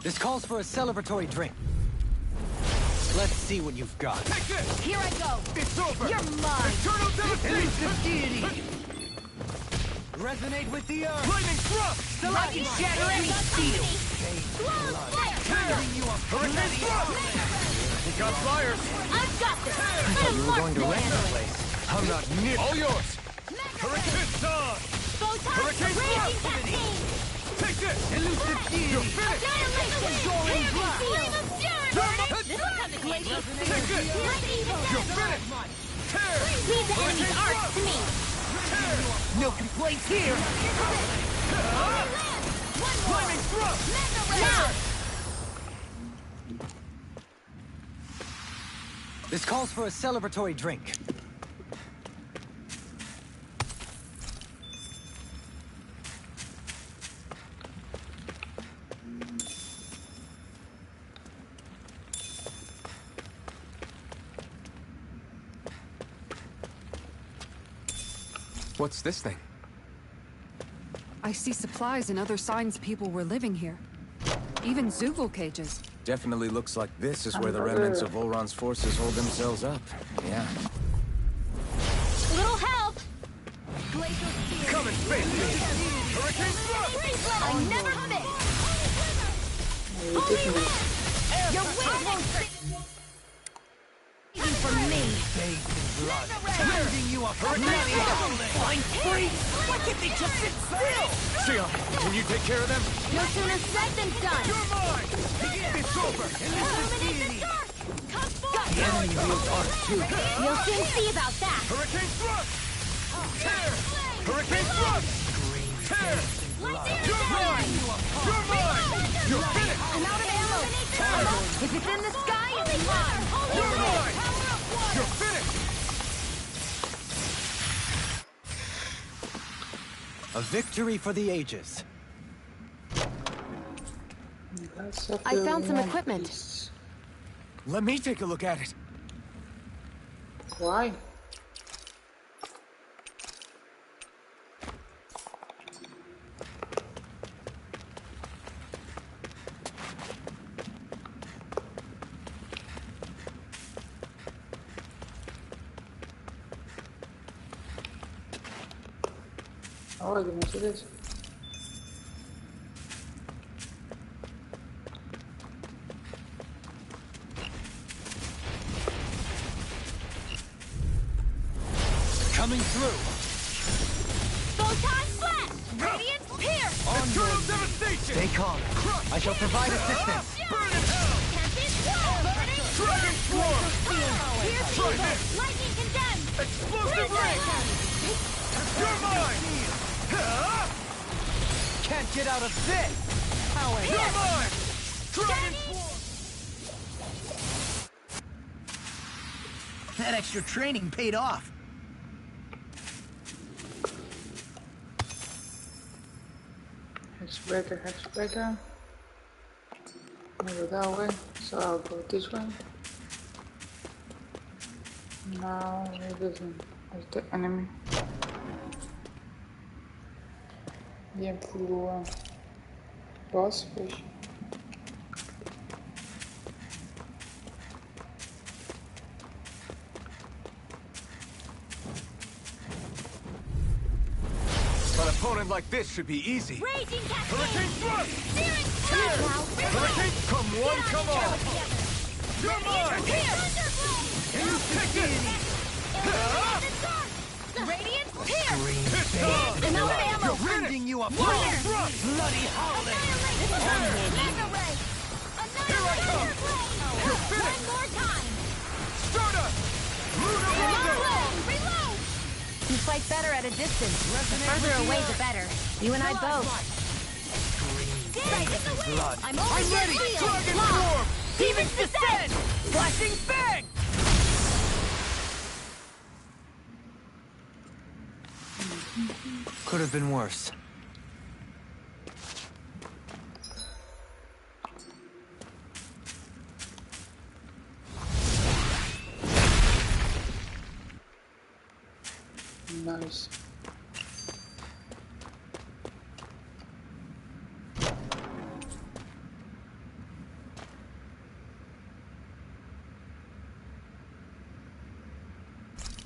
This calls for a celebratory drink. Let's see what you've got. Take this! Here I go. It's over! You're mine. Eternal devastation! Deity! Resonate with the earth! Lightning thrust! I can shatter any steel! Hurricane thrust! He got flyers! I've got this. I thought you were going to wreck the place. I'm not near. All yours! Hurricane time! Hurricane thrust! Take this! Elusive deity! You're finished! Soaring blast! Take this! You're finished! Tear! Leave the enemy's art to me. Tear! No complaints here! Lightning thrust! Now. This calls for a celebratory drink. What's this thing? I see supplies and other signs people were living here. Even Zugel cages. Definitely looks like this is where the remnants of Volron's forces hold themselves up. Yeah. Little help. Come and face me! Hurricane thrust! I never miss. Ridiculous. Your wings won't save you from me. Bathed in blood. Holding you up. Flying free. Why can't they just sit still? Xion, can you take care of them? No sooner said than done. You're mine! It's over! Illuminate the dark! Come forth! The enemy wields arc too. You'll soon see about that. Hurricane thrust! Tear! Hurricane thrust! Tear! You're mine! You're mine! You're finished! I'm out of ammo. If it's in the sky, it's mine. You're mine! You're finished! A victory for the ages. I found some equipment. Let me take a look at it. Why? Oh, I didn't see this. Coming through! Photon flash! Radiance pierce! Eternal devastation! Stay calm. Crush! I shall provide assistance. Burn in hell! Tempest swirl! Burning Dragon swarm! Pierce Try evil! this! Lightning condemned! Explosive ring! You're mine! Can't get out of this. Power. You're mine! Dragon swarm! That extra training paid off. Hexbreaker. I'll go that way, so I'll go this way. Now, where's the enemy? Bien plus loin. Boss fish. An opponent like this should be easy. Raging cascade! Hurricane thrust! Searing Tear! flash! Hurricane, come one, come all! You're mine! Pierce! Can you take this? Radiance pierce! It's time! I'm out of ammo! You're finished! You up. Lightning thrust! Bloody howling. Mega ray! Here I come! You're One finished! more time! Stardust! Lunar Rondo! Reload! You fight better at a distance. The further away, the better. You and I both. Blood. I'm ready! Dragon swarm! Demons descend! Flashing bang. Could have been worse. Nice.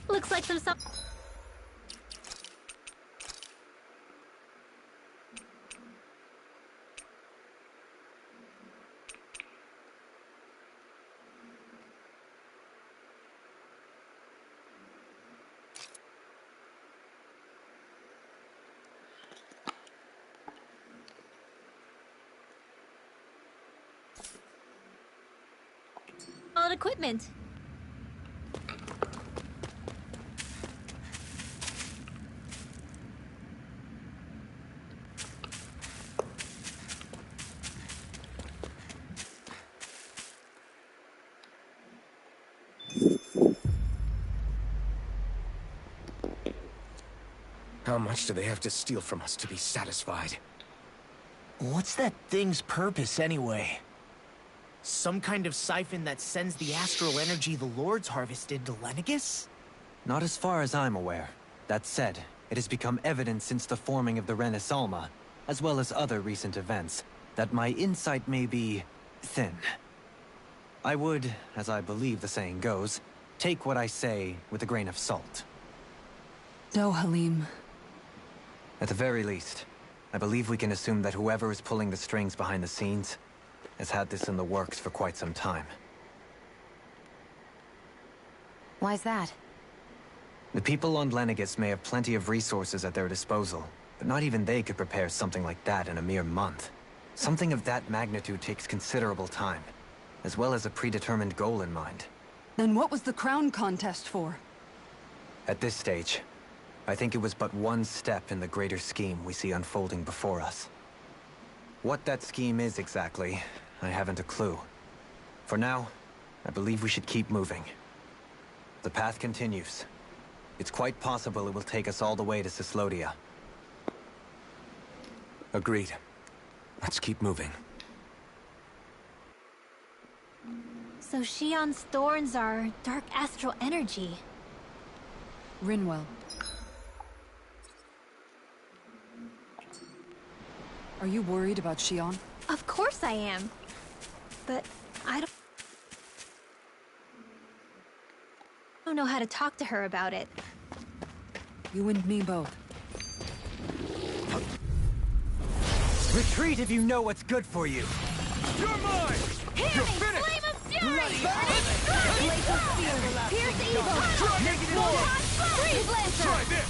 Looks like some solid equipment. How much do they have to steal from us to be satisfied? What's that thing's purpose anyway? Some kind of siphon that sends the astral energy the Lords harvested to Lenegis? Not as far as I'm aware. That said, it has become evident since the forming of the Renis Alma, as well as other recent events, that my insight may be thin. I would, as I believe the saying goes, take what I say with a grain of salt. No, Halim. At the very least, I believe we can assume that whoever is pulling the strings behind the scenes has had this in the works for quite some time. Why's that? The people on Lenegis may have plenty of resources at their disposal, but not even they could prepare something like that in a mere month. Something of that magnitude takes considerable time, as well as a predetermined goal in mind. Then what was the crown contest for? At this stage, I think it was but one step in the greater scheme we see unfolding before us. What that scheme is exactly, I haven't a clue. For now, I believe we should keep moving. The path continues. It's quite possible it will take us all the way to Cyslodia. Agreed. Let's keep moving. So Shion's thorns are dark astral energy. Rinwell. Are you worried about Shion? Of course I am. But I don't know how to talk to her about it. You and me both. Retreat if you know what's good for you! You're mine! You're finished! Flame of fury! Pierce evil! Negative Freeze Lancer! Try this!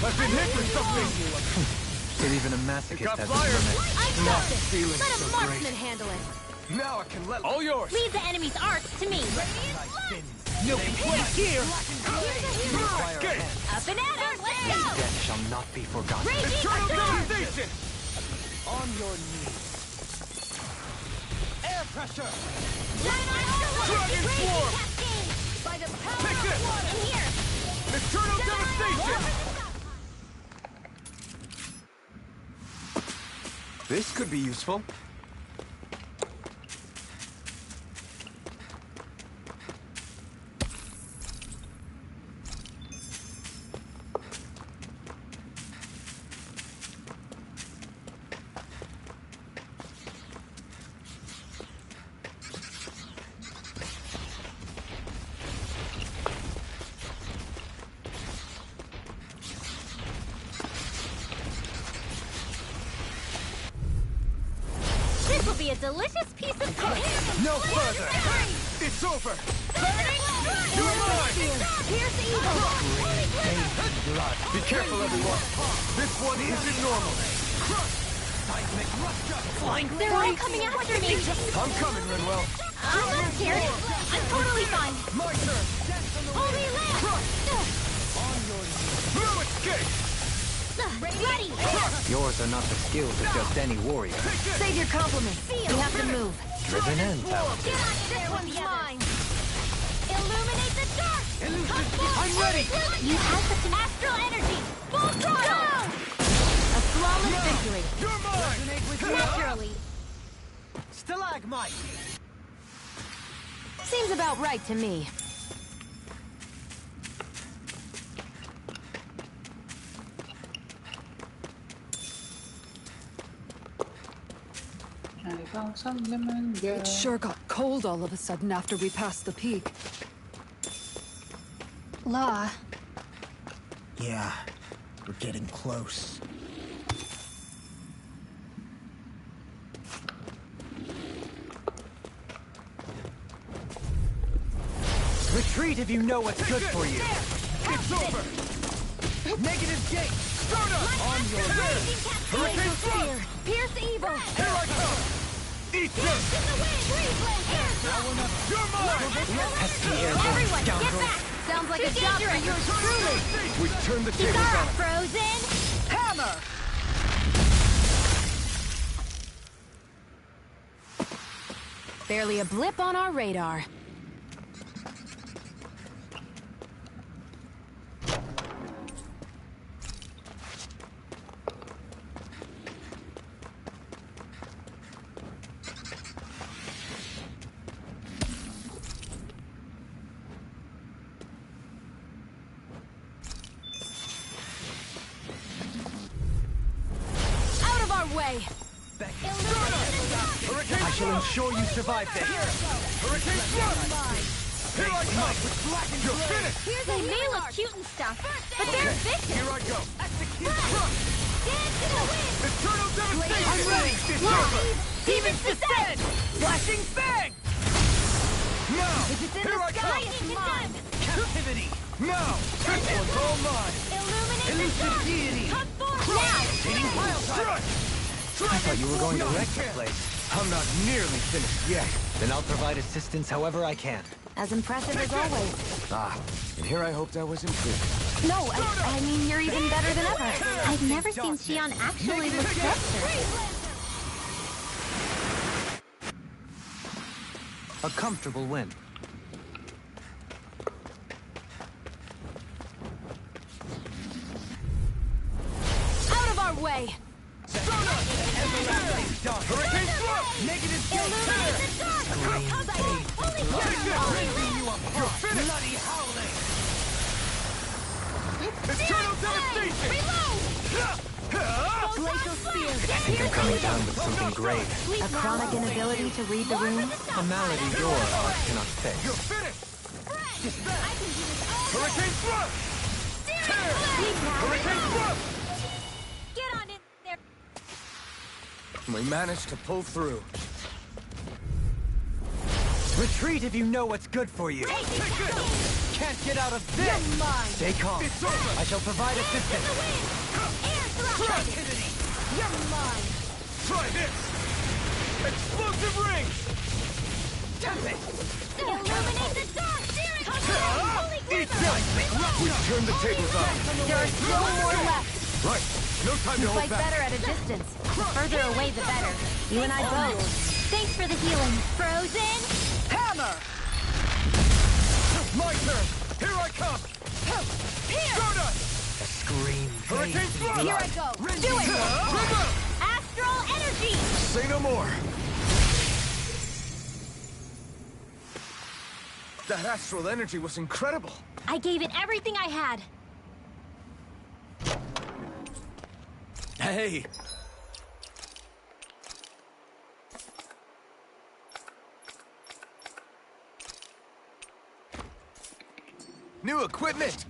I've been hit with something! So even a masochist got has fire. a limit. I got it! Let a marksman handle it! Now I can let all yours! Leave the enemy's arcs to me! No place here! Escape! Up and at 'em! Let's go! Death shall not be forgotten. Raging Eternal Storm! devastation! On your knees. Air pressure! Dragon Swarm! By the power Take this! of water! Here! Eternal devastation! This could be useful. This will be a delicious piece of cake! No further! It's over! You're mine! Here's evil! Be careful, everyone! This one isn't normal! They're all coming after me! I'm coming, Rinwell! I'm not scared! I'm totally fine! My turn! Holy Lamp! No escape! Ready! Yours are not the skills of just any warrior. Save your compliments. We have to move. Driven and talented. Get on it, this one's mine! Illuminate the dark! I'm ready! You have such an astral energy! Full throttle! A flawless victory. You're mine! Naturally! Stalagmite! Seems about right to me. I found some lemongrass. It sure got cold all of a sudden after we passed the peak. Law. Yeah, we're getting close. Retreat if you know what's good for you! It's over! Negative gate! Start up! On your Hurricane Thrust! Pierce evil! Here I come! Eat this! In the wind! Freeze Lancer! You're mine! Pesky airborne Everyone, get scoundrel! back! Sounds like Too a job for dangerous. yours truly. We've turned the tables Kizara, on it. frozen! Hammer! Barely a blip on our radar. Out of our way! I shall ensure you survive this! Hurricane Thrust! Here I come! You're finished! They may look cute and stuff, but they're vicious! Here I go! Dance in the wind! Eternal devastation! I'm ready! It's over! Demons descend! Flashing fang! Now! If it's in Here the I sky, come! it's mine! Captivity! Now! This one's all mine! Illuminate the Elusive dark! deity! Come forward! Now! Hitting pile driver! I thought you were going to wreck the place. I'm not nearly finished yet. Then I'll provide assistance however I can. As impressive as always. Ah, and here I hoped I was improved. No, I mean you're even better than ever. I've never seen Xion actually look better. A comfortable win. Out of our way! Hurricane Swarm! Negative gate Illuminate the dark! Holy You're finished! Bloody howling! Eternal devastation! Glacial spear! I think I'm coming down with something grave. A chronic inability to read the room? A malady your art cannot fix. You're finished! Hurricane Thrust! Tear! Hurricane Thrust! Get on in there. We managed to pull through. Retreat if you know what's good for you. Can't get out of this! Stay calm. It's over! I shall provide assistance. Captivity! You're mine! Try this! Explosive ring! Illuminate the dark. Holy Eat that! We've turned the tables on. There are still more left. Right. No time to hold Fight back. better at a distance. The further away, the better. You and I both. Thanks for the healing. Frozen. Hammer! My turn! Here I come! Stardust! A scream. Hurricane Thrust! Here I go. Do it! Reverse! Astral energy. Say no more. That astral energy was incredible. I gave it everything I had. Hey. New equipment.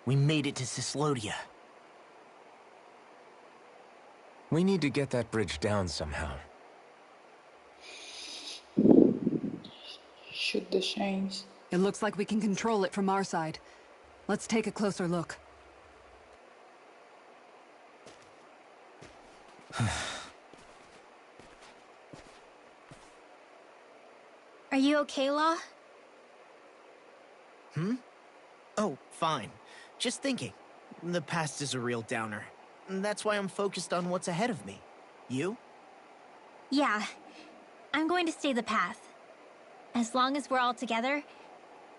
We made it to Cyslodia. We need to get that bridge down somehow. Shoot the chains. It looks like we can control it from our side. Let's take a closer look. Are you okay, Law? Oh, fine. Just thinking. The past is a real downer. That's why I'm focused on what's ahead of me. You? Yeah. I'm going to stay the path. As long as we're all together,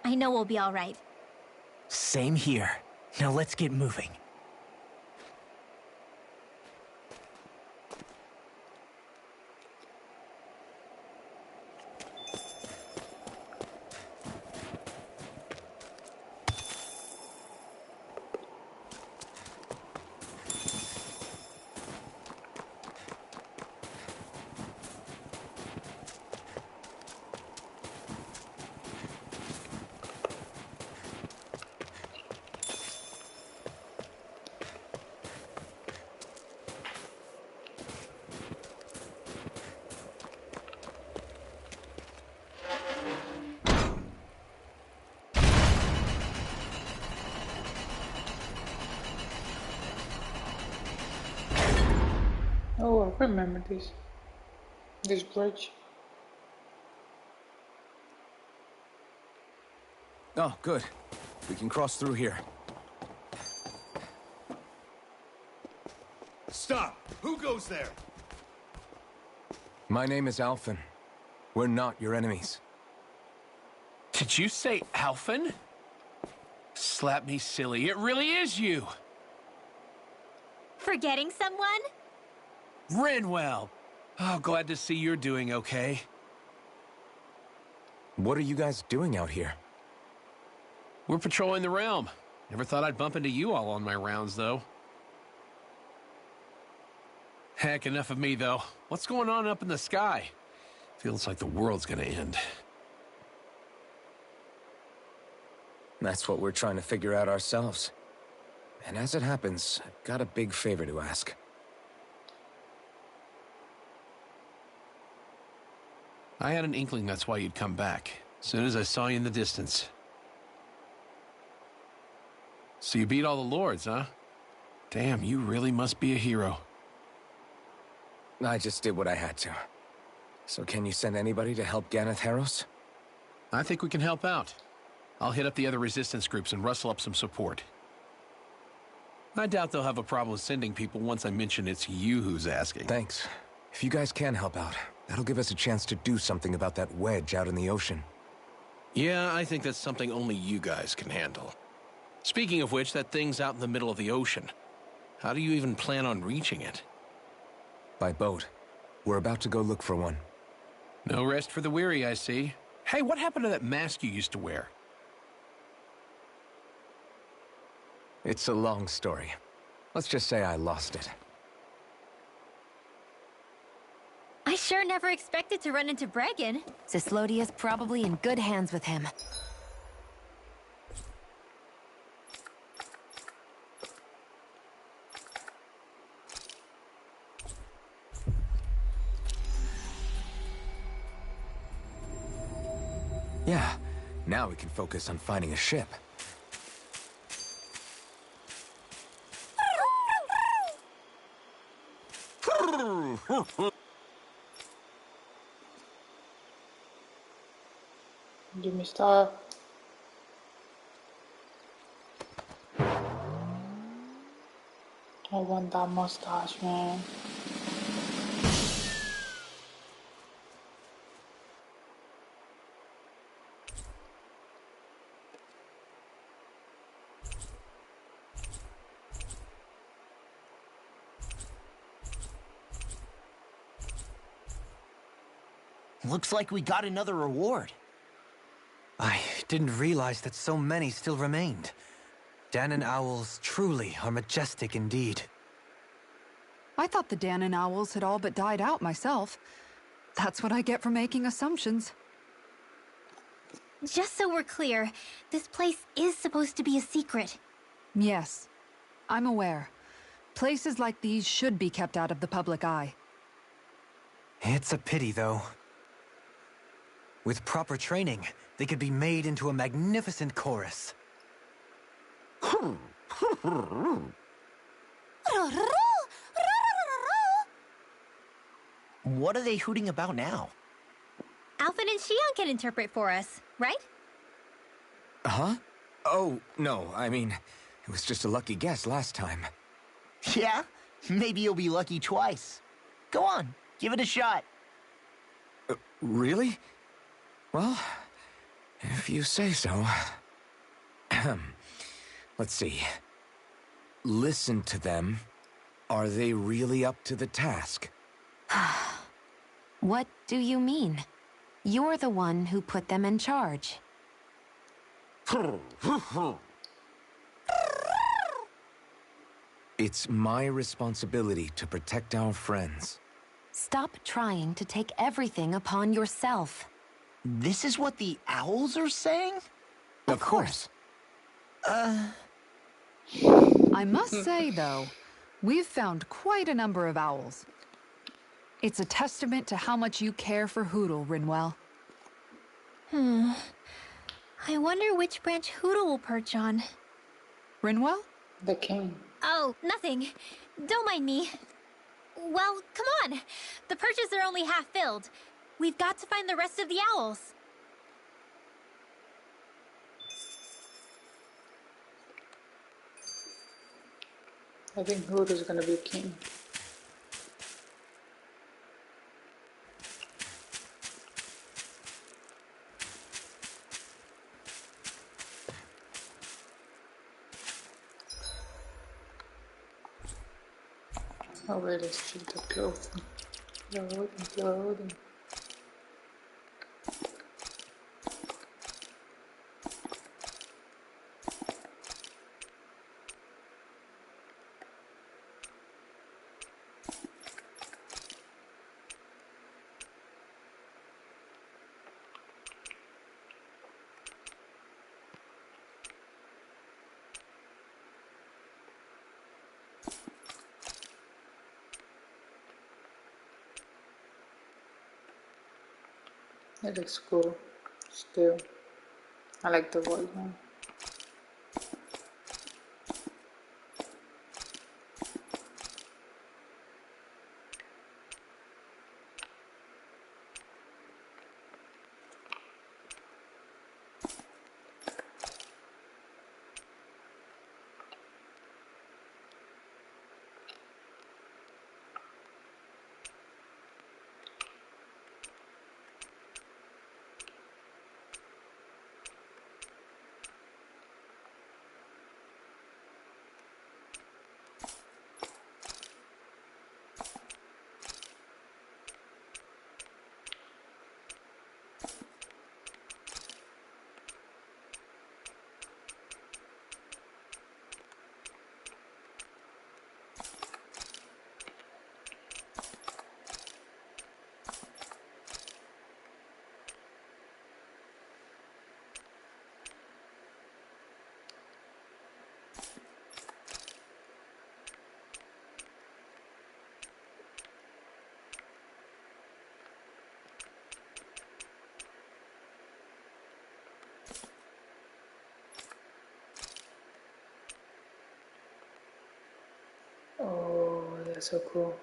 I know we'll be all right. Same here. Now let's get moving. Oh, I remember this. This bridge. Oh, good. We can cross through here. Stop! Who goes there? My name is Alphen. We're not your enemies. Did you say Alphen? Slap me silly, it really is you! Forgetting someone? Rinwell! Oh, glad to see you're doing okay. What are you guys doing out here? We're patrolling the realm. Never thought I'd bump into you all on my rounds, though. Heck, enough of me, though. What's going on up in the sky? Feels like the world's gonna end. That's what we're trying to figure out ourselves. And as it happens, I've got a big favor to ask. I had an inkling that's why you'd come back. As soon as I saw you in the distance. So you beat all the lords, huh? Damn, you really must be a hero. I just did what I had to. So can you send anybody to help Ganeth Haros? I think we can help out. I'll hit up the other resistance groups and rustle up some support. I doubt they'll have a problem sending people once I mention it's you who's asking. Thanks. If you guys can help out, that'll give us a chance to do something about that wedge out in the ocean. Yeah, I think that's something only you guys can handle. Speaking of which, that thing's out in the middle of the ocean. How do you even plan on reaching it? By boat. We're about to go look for one. No rest for the weary, I see. Hey, what happened to that mask you used to wear? It's a long story. Let's just say I lost it. I sure never expected to run into Bregan. Cyslodia's probably in good hands with him. Yeah, now we can focus on finding a ship. Give me star. I want that mustache, man. Looks like we got another reward. I didn't realize that so many still remained. Dahnan owls truly are majestic indeed. I thought the Dahnan owls had all but died out myself. That's what I get for making assumptions. Just so we're clear, this place is supposed to be a secret. Yes, I'm aware. Places like these should be kept out of the public eye. It's a pity, though. With proper training, they could be made into a magnificent chorus. What are they hooting about now? Alphen and Xion can interpret for us, right? Huh? Oh, no, I mean, it was just a lucky guess last time. Yeah? Maybe you'll be lucky twice. Go on, give it a shot. Really? Well, if you say so. Let's see. Listen to them. Are they really up to the task? What do you mean? You're the one who put them in charge. It's my responsibility to protect our friends. Stop trying to take everything upon yourself. This is what the owls are saying? Of course. I must say, though, we've found quite a number of owls. It's a testament to how much you care for Hootle, Rinwell. I wonder which branch Hootle will perch on. Rinwell? The king. Oh, nothing. Don't mind me. Well, come on. The perches are only half filled. We've got to find the rest of the owls. I think Hood is gonna be king. Oh wait, let's check the clothing. Loading. It looks cool. Still, I like the white one. Oh, that's so cool.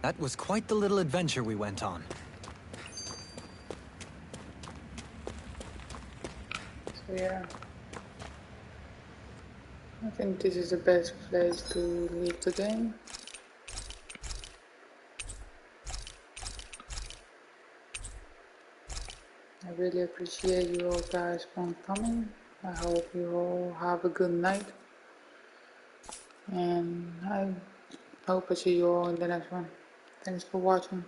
That was quite the little adventure we went on. So yeah, I think this is the best place to leave the game. I really appreciate you all guys for coming. I hope you all have a good night. And I hope I see you all in the next one. Thanks for watching.